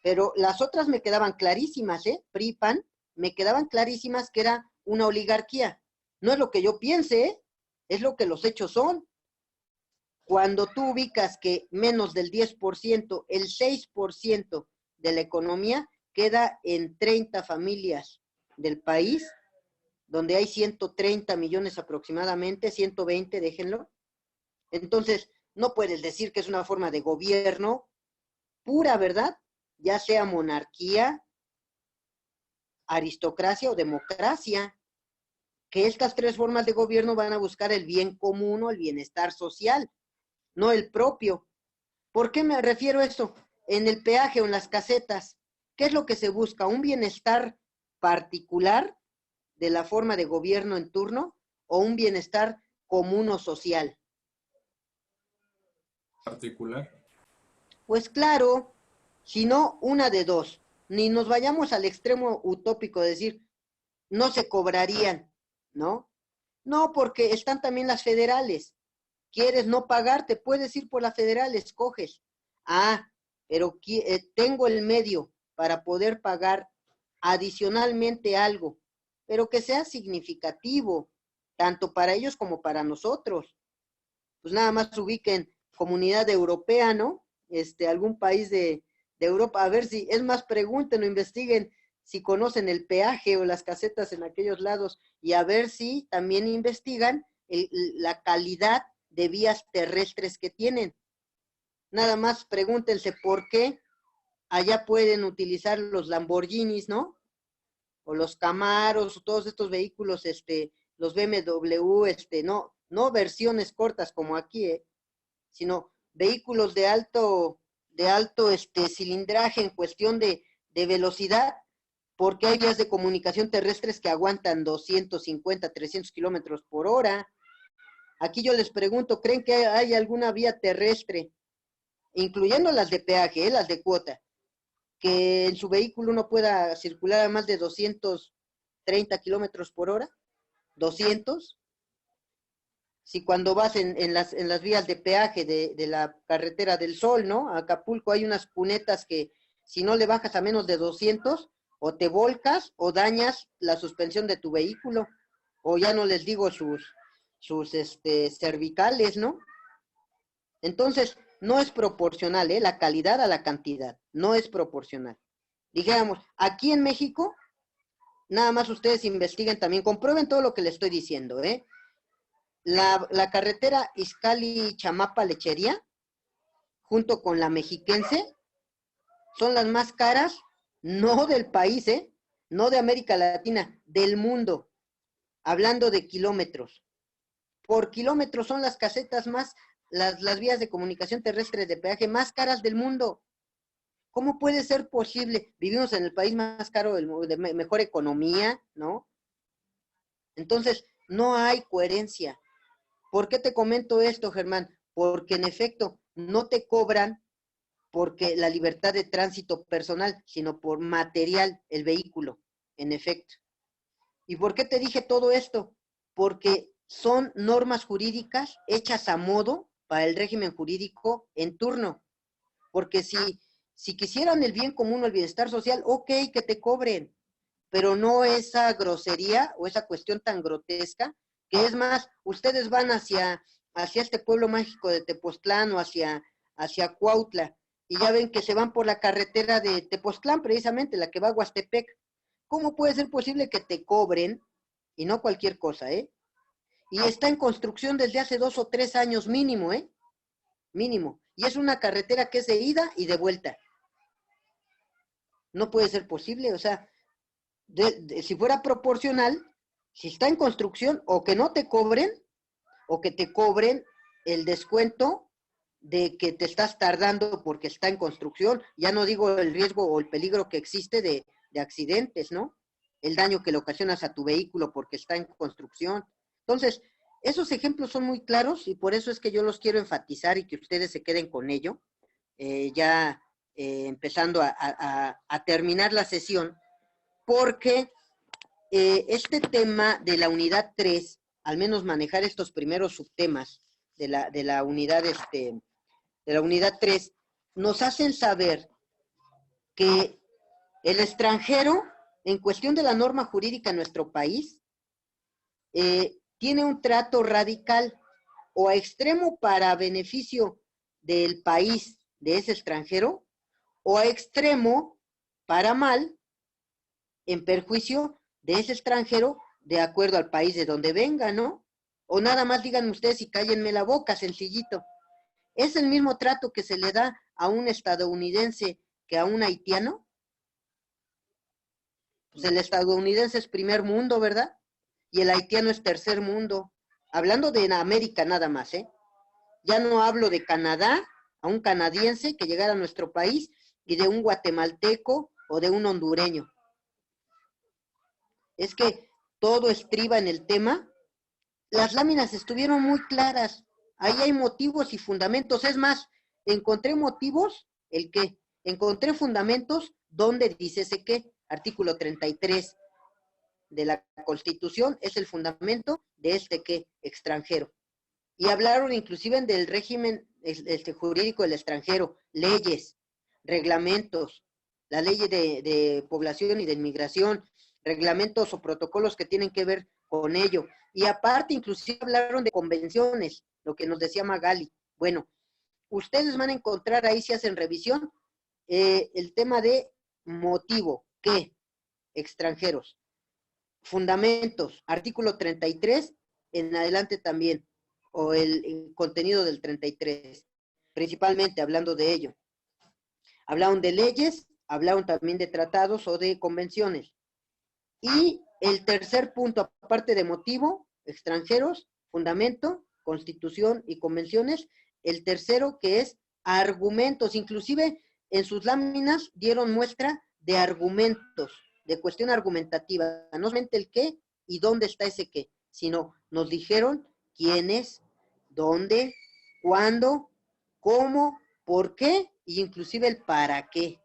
[SPEAKER 1] pero las otras me quedaban clarísimas, PRI, PAN, me quedaban clarísimas que era una oligarquía. No es lo que yo piense, es lo que los hechos son. Cuando tú ubicas que menos del 10%, el 6% de la economía queda en 30 familias del país, donde hay 130 millones aproximadamente, 120, déjenlo. Entonces, no puedes decir que es una forma de gobierno pura, ¿verdad? Ya sea monarquía, aristocracia o democracia, que estas tres formas de gobierno van a buscar el bien común o el bienestar social, no el propio. ¿Por qué me refiero a esto? En el peaje o en las casetas, ¿qué es lo que se busca? ¿Un bienestar particular de la forma de gobierno en turno o un bienestar común o social?
[SPEAKER 3] Particular.
[SPEAKER 1] Pues claro, si no, una de dos. Ni nos vayamos al extremo utópico de decir, no se cobrarían, ¿no? No, porque están también las federales. ¿Quieres no pagar? Te puedes ir por la federal, escoges. Ah, pero tengo el medio para poder pagar adicionalmente algo, pero que sea significativo. tanto para ellos como para nosotros. Pues nada más ubiquen Comunidad Europea, ¿no? Algún país de Europa, a ver si, es más, pregunten o investiguen si conocen el peaje o las casetas en aquellos lados, y a ver si también investigan la calidad de vías terrestres que tienen. Nada más pregúntense por qué allá pueden utilizar los Lamborghinis, ¿no? O los Camaros, o todos estos vehículos, los BMW, no versiones cortas como aquí, sino vehículos de alto cilindraje en cuestión de velocidad, porque hay vías de comunicación terrestres que aguantan 250, 300 kilómetros por hora. Aquí yo les pregunto, ¿creen que hay alguna vía terrestre, incluyendo las de peaje, las de cuota, que en su vehículo uno pueda circular a más de 230 kilómetros por hora? ¿200? Si cuando vas en las vías de peaje de la carretera del Sol, ¿no? A Acapulco hay unas cunetas que si no le bajas a menos de 200, o te volcas o dañas la suspensión de tu vehículo, o ya no les digo sus cervicales, ¿no? Entonces, no es proporcional, la calidad a la cantidad, no es proporcional. Dijéramos, aquí en México, nada más ustedes investiguen también, comprueben todo lo que les estoy diciendo, La carretera Izcalli-Chamapa-Lechería, junto con la Mexiquense, son las más caras, no del país, no de América Latina, del mundo, hablando de kilómetros. Por kilómetro son las casetas más, las vías de comunicación terrestre de peaje más caras del mundo. ¿Cómo puede ser posible? Vivimos en el país más caro del mundo, de mejor economía, ¿no? Entonces, no hay coherencia. ¿Por qué te comento esto, Germán? Porque en efecto, no te cobran porque la libertad de tránsito personal, sino por material, el vehículo, en efecto. ¿Y por qué te dije todo esto? Porque son normas jurídicas hechas a modo para el régimen jurídico en turno. Porque si quisieran el bien común o el bienestar social, ok, que te cobren, pero no esa grosería o esa cuestión tan grotesca, que es más, ustedes van hacia este pueblo mágico de Tepoztlán o hacia Cuautla, y ya ven que se van por la carretera de Tepoztlán, precisamente, la que va a Huastepec. ¿Cómo puede ser posible que te cobren, y no cualquier cosa, y está en construcción desde hace 2 o 3 años mínimo, mínimo, y es una carretera que es de ida y de vuelta? No puede ser posible, o sea, si fuera proporcional, si está en construcción, o que no te cobren, o que te cobren el descuento de que te estás tardando porque está en construcción. Ya no digo el riesgo o el peligro que existe de accidentes, ¿no? El daño que le ocasionas a tu vehículo porque está en construcción. Entonces, esos ejemplos son muy claros y por eso es que yo los quiero enfatizar y que ustedes se queden con ello, empezando a terminar la sesión, porque este tema de la unidad 3, al menos manejar estos primeros subtemas de la unidad de la unidad 3, nos hacen saber que el extranjero, en cuestión de la norma jurídica en nuestro país, tiene un trato radical o a extremo para beneficio del país de ese extranjero, o a extremo para mal, en perjuicio de ese extranjero, de acuerdo al país de donde venga, ¿no? O nada más díganme ustedes y cállenme la boca, sencillito. ¿Es el mismo trato que se le da a un estadounidense que a un haitiano? Pues el estadounidense es primer mundo, ¿verdad? Y el haitiano es tercer mundo. Hablando de América nada más, Ya no hablo de Canadá, a un canadiense que llegara a nuestro país, y de un guatemalteco o de un hondureño. Es que todo estriba en el tema. Las láminas estuvieron muy claras. Ahí hay motivos y fundamentos. Es más, encontré motivos, el qué. Encontré fundamentos donde dice ese qué. Artículo 33 de la Constitución es el fundamento de este qué, extranjero. Y hablaron inclusive del régimen jurídico del extranjero, leyes, reglamentos, la ley de población y de inmigración, reglamentos o protocolos que tienen que ver con ello. Y aparte, inclusive hablaron de convenciones, lo que nos decía Magali. Bueno, ustedes van a encontrar ahí, si hacen revisión, el tema de motivo, ¿qué? Extranjeros. Fundamentos, artículo 33, en adelante también, o el contenido del 33, principalmente hablando de ello. Hablaron de leyes, hablaron también de tratados o de convenciones. Y el tercer punto, aparte de motivo, extranjeros, fundamento, constitución y convenciones, el tercero que es argumentos, inclusive en sus láminas dieron muestra de argumentos, de cuestión argumentativa, no solamente el qué y dónde está ese qué, sino nos dijeron quiénes, dónde, cuándo, cómo, por qué, y inclusive el para qué.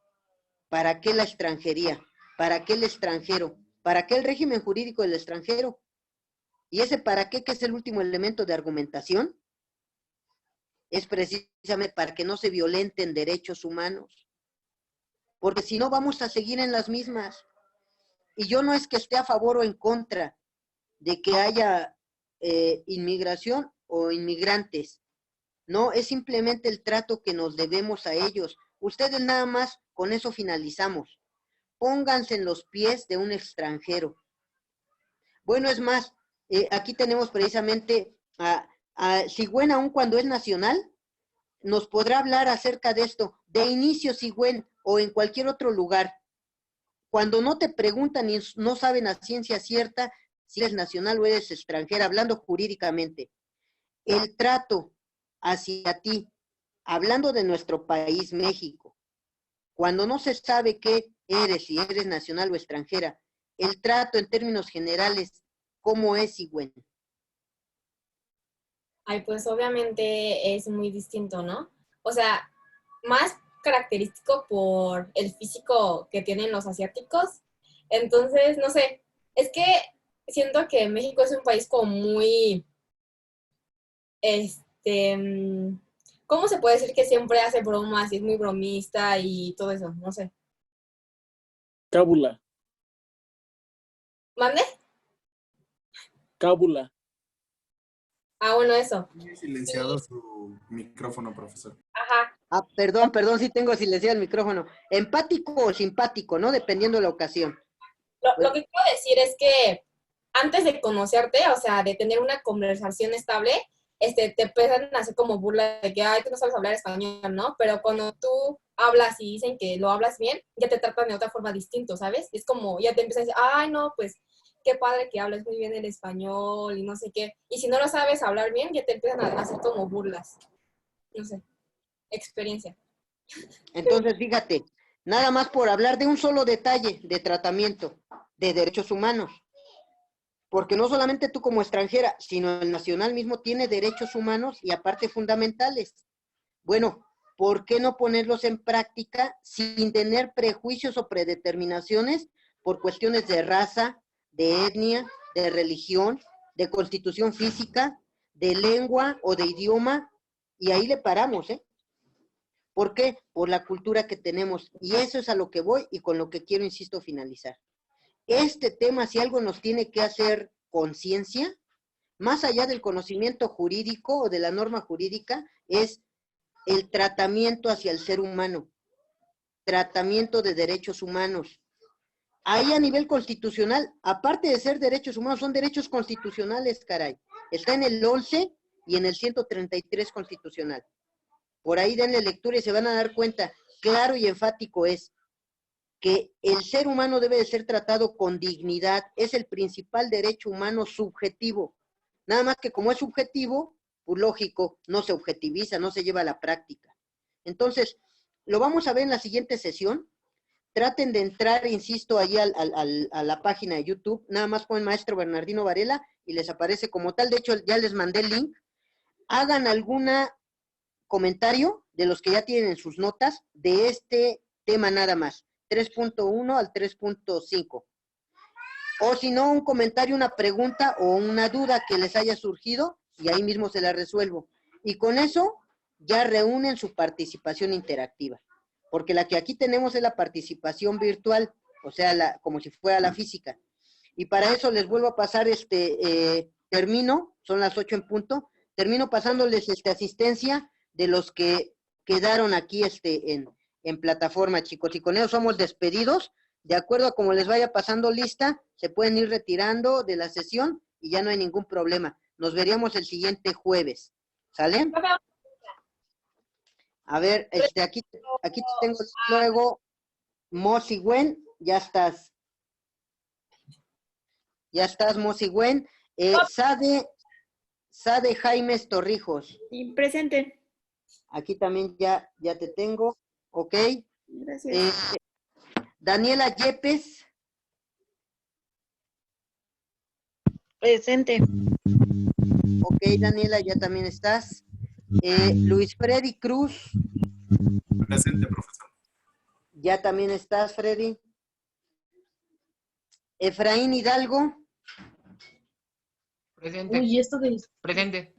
[SPEAKER 1] ¿Para qué la extranjería? ¿Para qué el extranjero? ¿Para qué el régimen jurídico del extranjero? Y ese para qué, que es el último elemento de argumentación, es precisamente para que no se violenten derechos humanos. Porque si no vamos a seguir en las mismas. Y yo no es que esté a favor o en contra de que haya inmigración o inmigrantes. No, es simplemente el trato que nos debemos a ellos. Ustedes nada más, con eso finalizamos. Pónganse en los pies de un extranjero. Bueno, es más, aquí tenemos precisamente a Sigüen, aun cuando es nacional, nos podrá hablar acerca de esto. De inicio, Sigüen, o en cualquier otro lugar, cuando no te preguntan y no saben a ciencia cierta si eres nacional o eres extranjera, hablando jurídicamente, el trato hacia ti, hablando de nuestro país, México, cuando no se sabe qué eres, si eres nacional o extranjera, el trato en términos generales, ¿cómo es, Sigüen?
[SPEAKER 17] Ay, pues obviamente es muy distinto, ¿no? O sea, más característico por el físico que tienen los asiáticos. Entonces, no sé, es que siento que México es un país como muy, ¿cómo se puede decir que siempre hace bromas y es muy bromista y todo eso? No sé.
[SPEAKER 4] Cábula.
[SPEAKER 17] ¿Mande?
[SPEAKER 4] Cábula.
[SPEAKER 17] Ah, bueno, eso.
[SPEAKER 3] Tiene silenciado su micrófono, profesor.
[SPEAKER 17] Ajá.
[SPEAKER 1] Ah, perdón, sí tengo silenciado el micrófono. Empático o simpático, ¿no? Dependiendo de la ocasión.
[SPEAKER 17] Lo que quiero decir es que antes de conocerte, o sea, de tener una conversación estable, te empiezan a hacer como burla de que, ay, tú no sabes hablar español, ¿no? Pero cuando tú hablas y dicen que lo hablas bien, ya te tratan de otra forma distinto, ¿sabes? Es como, ya te empiezan a decir, ay, no, pues, qué padre que hablas muy bien el español y no sé qué. Y si no lo sabes hablar bien, ya te empiezan a hacer como burlas. No sé, experiencia.
[SPEAKER 1] Entonces, fíjate, nada más por hablar de un solo detalle de tratamiento de derechos humanos. Porque no solamente tú como extranjera, sino el nacional mismo tiene derechos humanos y aparte fundamentales. Bueno, ¿por qué no ponerlos en práctica sin tener prejuicios o predeterminaciones por cuestiones de raza, de etnia, de religión, de constitución física, de lengua o de idioma? Y ahí le paramos, ¿eh? ¿Por qué? Por la cultura que tenemos. Y eso es a lo que voy y con lo que quiero, insisto, finalizar. Este tema, si algo nos tiene que hacer conciencia, más allá del conocimiento jurídico o de la norma jurídica, es el tratamiento hacia el ser humano, tratamiento de derechos humanos. Ahí a nivel constitucional, aparte de ser derechos humanos, son derechos constitucionales, caray. Está en el 11 y en el 133 constitucional. Por ahí denle lectura y se van a dar cuenta, claro y enfático es, que el ser humano debe de ser tratado con dignidad, es el principal derecho humano subjetivo. Nada más que como es subjetivo, pues lógico, no se objetiviza, no se lleva a la práctica. Entonces, lo vamos a ver en la siguiente sesión. Traten de entrar, insisto, allí a la página de YouTube, nada más ponen Maestro Bernardino Varela y les aparece como tal. De hecho, ya les mandé el link. Hagan algún comentario de los que ya tienen en sus notas de este tema nada más. 3.1 al 3.5. O si no, un comentario, una pregunta o una duda que les haya surgido y ahí mismo se la resuelvo. Y con eso ya reúnen su participación interactiva. Porque la que aquí tenemos es la participación virtual, o sea, como si fuera la física. Y para eso les vuelvo a pasar, termino, son las 8 en punto, termino pasándoles asistencia de los que quedaron aquí en plataforma, chicos. Y con eso somos despedidos. De acuerdo a como les vaya pasando lista, se pueden ir retirando de la sesión y ya no hay ningún problema. Nos veríamos el siguiente jueves. ¿Sale? A ver, aquí te tengo luego Mosi Gwen, ya estás. Ya estás, Mosi Gwen. Sade Jaimes Torrijos.
[SPEAKER 2] Y presente.
[SPEAKER 1] Aquí también ya te tengo. Ok.
[SPEAKER 2] Gracias.
[SPEAKER 1] Daniela Yepes.
[SPEAKER 5] Presente.
[SPEAKER 1] Ok, Daniela, ya también estás. Luis Freddy Cruz.
[SPEAKER 3] Presente, profesor.
[SPEAKER 1] Ya también estás, Freddy. Efraín Hidalgo.
[SPEAKER 9] Presente.
[SPEAKER 5] Uy, esto de...
[SPEAKER 9] Presente.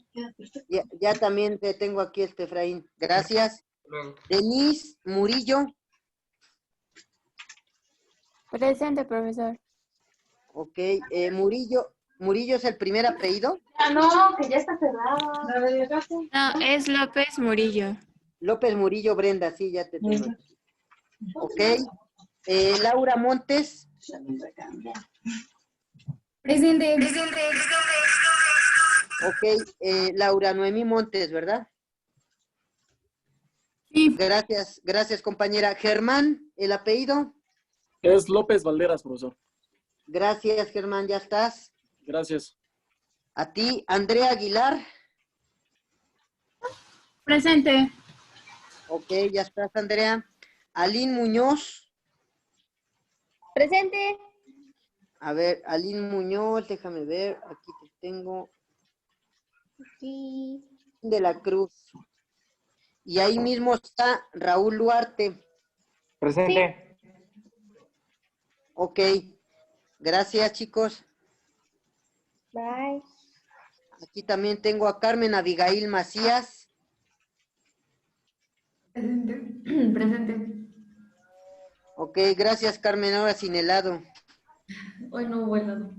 [SPEAKER 1] Ya también te tengo aquí, Efraín. Gracias.
[SPEAKER 9] Luego.
[SPEAKER 1] Denise Murillo.
[SPEAKER 7] Presente, profesor.
[SPEAKER 1] Ok, Murillo es el primer apellido.
[SPEAKER 5] Ah, no, que ya está cerrada.
[SPEAKER 7] No, es López Murillo.
[SPEAKER 1] López Murillo, Brenda, sí, ya te tengo. Ok. Laura Montes.
[SPEAKER 7] Presente.
[SPEAKER 1] Ok, Laura Noemí Montes, ¿verdad?
[SPEAKER 7] Sí.
[SPEAKER 1] Gracias, compañera. Germán, ¿el apellido?
[SPEAKER 4] Es López Valderas, profesor.
[SPEAKER 1] Gracias, Germán, ya estás.
[SPEAKER 4] Gracias.
[SPEAKER 1] A ti, Andrea Aguilar.
[SPEAKER 7] Presente.
[SPEAKER 1] Ok, ya estás, Andrea. Aline Muñoz.
[SPEAKER 7] Presente.
[SPEAKER 1] A ver, Aline Muñoz, déjame ver, aquí te tengo.
[SPEAKER 7] Sí.
[SPEAKER 1] De la Cruz. Y ahí mismo está Raúl Duarte.
[SPEAKER 9] Presente.
[SPEAKER 1] Ok, gracias, chicos.
[SPEAKER 7] Bye.
[SPEAKER 1] Aquí también tengo a Carmen Abigail Macías.
[SPEAKER 7] Presente. Presente.
[SPEAKER 1] Ok, gracias, Carmen, ahora sin helado.
[SPEAKER 7] Hoy no hubo helado.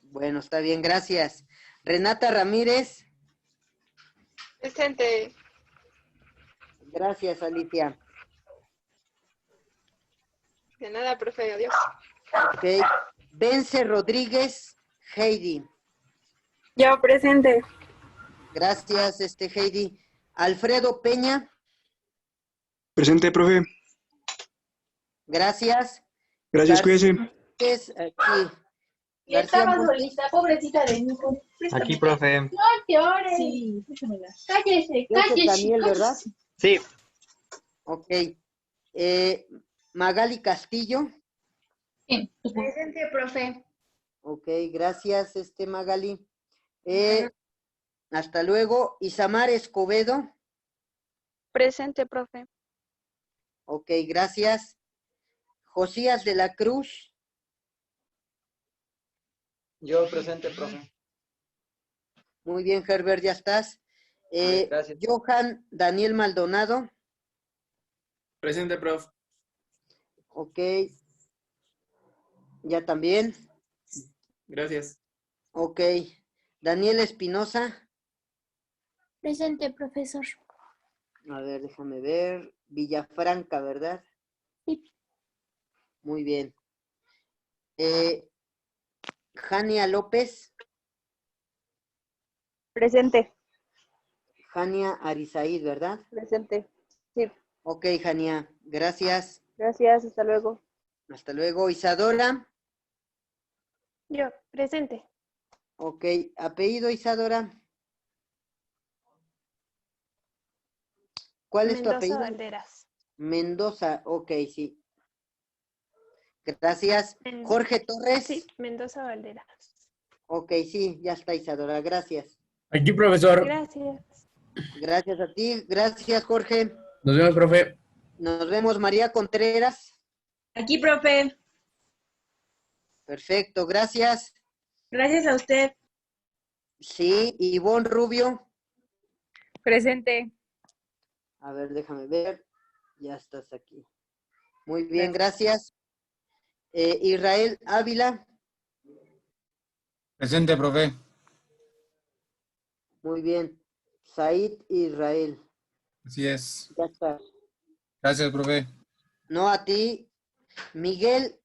[SPEAKER 1] Bueno, está bien, gracias. Renata Ramírez.
[SPEAKER 13] Presente.
[SPEAKER 1] Gracias, Alicia.
[SPEAKER 13] De nada, profe, adiós.
[SPEAKER 1] Ok. Vence Rodríguez, Heidi.
[SPEAKER 5] Yo presente.
[SPEAKER 1] Gracias, Heidi. Alfredo Peña.
[SPEAKER 18] Presente, profe.
[SPEAKER 1] Gracias.
[SPEAKER 18] Gracias, cuídese.
[SPEAKER 1] Aquí.
[SPEAKER 5] Y estaba solita, pobrecita de mí.
[SPEAKER 10] Aquí, profe.
[SPEAKER 5] No llores. Sí, cállese, cállese.
[SPEAKER 1] Daniel, ¿verdad?
[SPEAKER 10] Sí.
[SPEAKER 1] Ok. Magali Castillo.
[SPEAKER 12] Presente, profe.
[SPEAKER 1] Ok, gracias, Magali. Hasta luego. Isamar Escobedo.
[SPEAKER 5] Presente, profe.
[SPEAKER 1] Ok, gracias. Josías de la Cruz.
[SPEAKER 6] Yo presente, profe.
[SPEAKER 1] Muy bien, Herbert, ya estás.
[SPEAKER 6] Gracias.
[SPEAKER 1] Johan Daniel Maldonado.
[SPEAKER 15] Presente, prof.
[SPEAKER 1] Ok. Ya también.
[SPEAKER 15] Gracias.
[SPEAKER 1] Ok. Daniel Espinosa.
[SPEAKER 7] Presente, profesor.
[SPEAKER 1] A ver, déjame ver. Villafranca, ¿verdad?
[SPEAKER 7] Sí.
[SPEAKER 1] Muy bien. Jania López.
[SPEAKER 5] Presente.
[SPEAKER 1] Jania Arizaid, ¿verdad?
[SPEAKER 5] Presente. Sí.
[SPEAKER 1] Ok, Jania. Gracias.
[SPEAKER 5] Gracias, hasta luego.
[SPEAKER 1] Hasta luego. Isadora.
[SPEAKER 5] Yo, presente.
[SPEAKER 1] Ok. Apellido, Isadora. ¿Cuál es tu
[SPEAKER 5] Mendoza
[SPEAKER 1] apellido?
[SPEAKER 5] Valderas.
[SPEAKER 1] Mendoza. Ok, sí. Gracias. Jorge Torres.
[SPEAKER 5] Sí, Mendoza Valderas.
[SPEAKER 1] Ok, sí, ya está, Isadora. Gracias.
[SPEAKER 8] Aquí, profesor.
[SPEAKER 5] Gracias.
[SPEAKER 1] Gracias a ti. Gracias, Jorge.
[SPEAKER 8] Nos vemos, profe.
[SPEAKER 1] Nos vemos, María Contreras.
[SPEAKER 5] Aquí, profe.
[SPEAKER 1] Perfecto, gracias.
[SPEAKER 5] Gracias a usted.
[SPEAKER 1] Sí, Ivonne Rubio.
[SPEAKER 5] Presente.
[SPEAKER 1] A ver, déjame ver. Ya estás aquí. Muy bien, gracias. Israel Ávila.
[SPEAKER 11] Presente, profe.
[SPEAKER 1] Muy bien. Said Israel.
[SPEAKER 11] Así es.
[SPEAKER 1] Ya está.
[SPEAKER 11] Gracias, profe.
[SPEAKER 1] No a ti. Miguel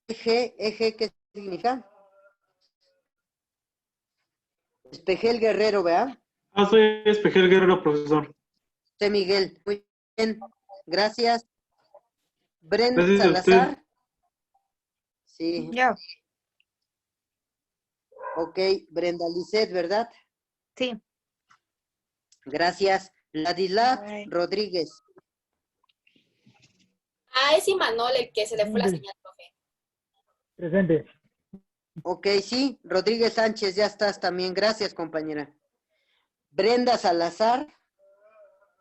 [SPEAKER 1] Eje, ¿qué significa? Espejel Guerrero, ¿verdad?
[SPEAKER 19] Soy Espejel Guerrero, profesor.
[SPEAKER 1] Usted, Miguel. Muy bien. Gracias. Brenda
[SPEAKER 19] Gracias a usted.
[SPEAKER 1] Salazar. Sí.
[SPEAKER 20] Yo.
[SPEAKER 1] Ok, Brenda Lisset, ¿verdad?
[SPEAKER 20] Sí.
[SPEAKER 1] Gracias. Ladislav Rodríguez.
[SPEAKER 17] Ah, es Imanol el que se le fue la señal, profe.
[SPEAKER 14] Presente.
[SPEAKER 1] Ok, sí. Rodríguez Sánchez, ya estás también. Gracias, compañera. Brenda Salazar.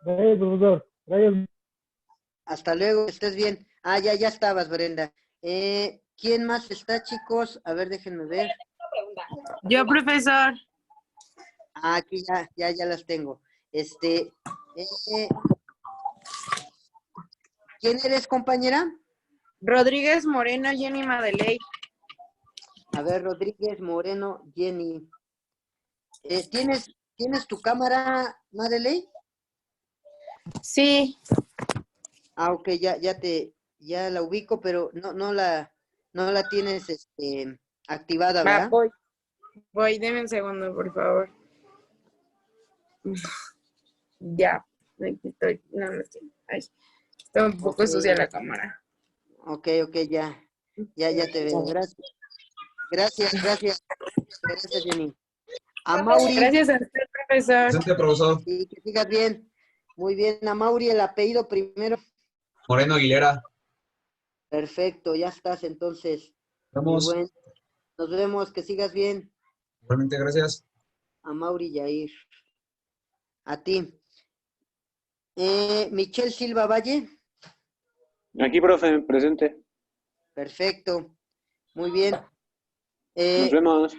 [SPEAKER 14] Profesor. Gracias.
[SPEAKER 1] Hasta luego, que estés bien. Ah, ya estabas, Brenda. ¿Quién más está, chicos? A ver, déjenme ver.
[SPEAKER 20] Yo, profesor.
[SPEAKER 1] Ah, aquí ya las tengo. ¿Quién eres, compañera?
[SPEAKER 20] Rodríguez Moreno Jenny Madeley.
[SPEAKER 1] A ver, Rodríguez Moreno Jenny. ¿Tienes tu cámara, Madeley?
[SPEAKER 20] Sí.
[SPEAKER 1] Ah, ok, ya la ubico, pero no la tienes activada, ¿verdad?
[SPEAKER 20] Voy, deme un segundo, por favor. Ya, aquí estoy. No, ay, está un poco sucia la cámara.
[SPEAKER 1] Ok, ya te veo. Gracias, Jenny. A Mauri.
[SPEAKER 20] Gracias a usted, profesor.
[SPEAKER 8] Presente, profesor.
[SPEAKER 1] Sí, que sigas bien. Muy bien, a Mauri, el apellido primero.
[SPEAKER 8] Moreno Aguilera.
[SPEAKER 1] Perfecto, ya estás entonces.
[SPEAKER 8] Vamos.
[SPEAKER 1] Muy buen. Nos vemos, que sigas bien.
[SPEAKER 8] Igualmente, gracias.
[SPEAKER 1] A Mauri Yair. A ti. Michelle Silva Valle.
[SPEAKER 18] Aquí, profe, presente.
[SPEAKER 1] Perfecto. Muy bien.
[SPEAKER 18] Nos vemos.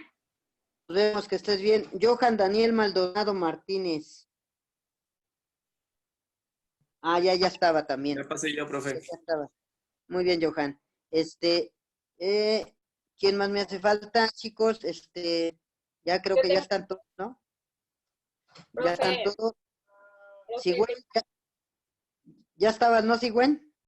[SPEAKER 1] Nos vemos, que estés bien. Johan Daniel Maldonado Martínez. Ah, ya estaba también.
[SPEAKER 15] Ya pasé yo, profe.
[SPEAKER 1] Ya estaba. Muy bien, Johan. ¿Quién más me hace falta, chicos? Ya creo que ya están todos, ¿no? Ya están todos. Sigüen, ya estabas, ¿no, Sigüen?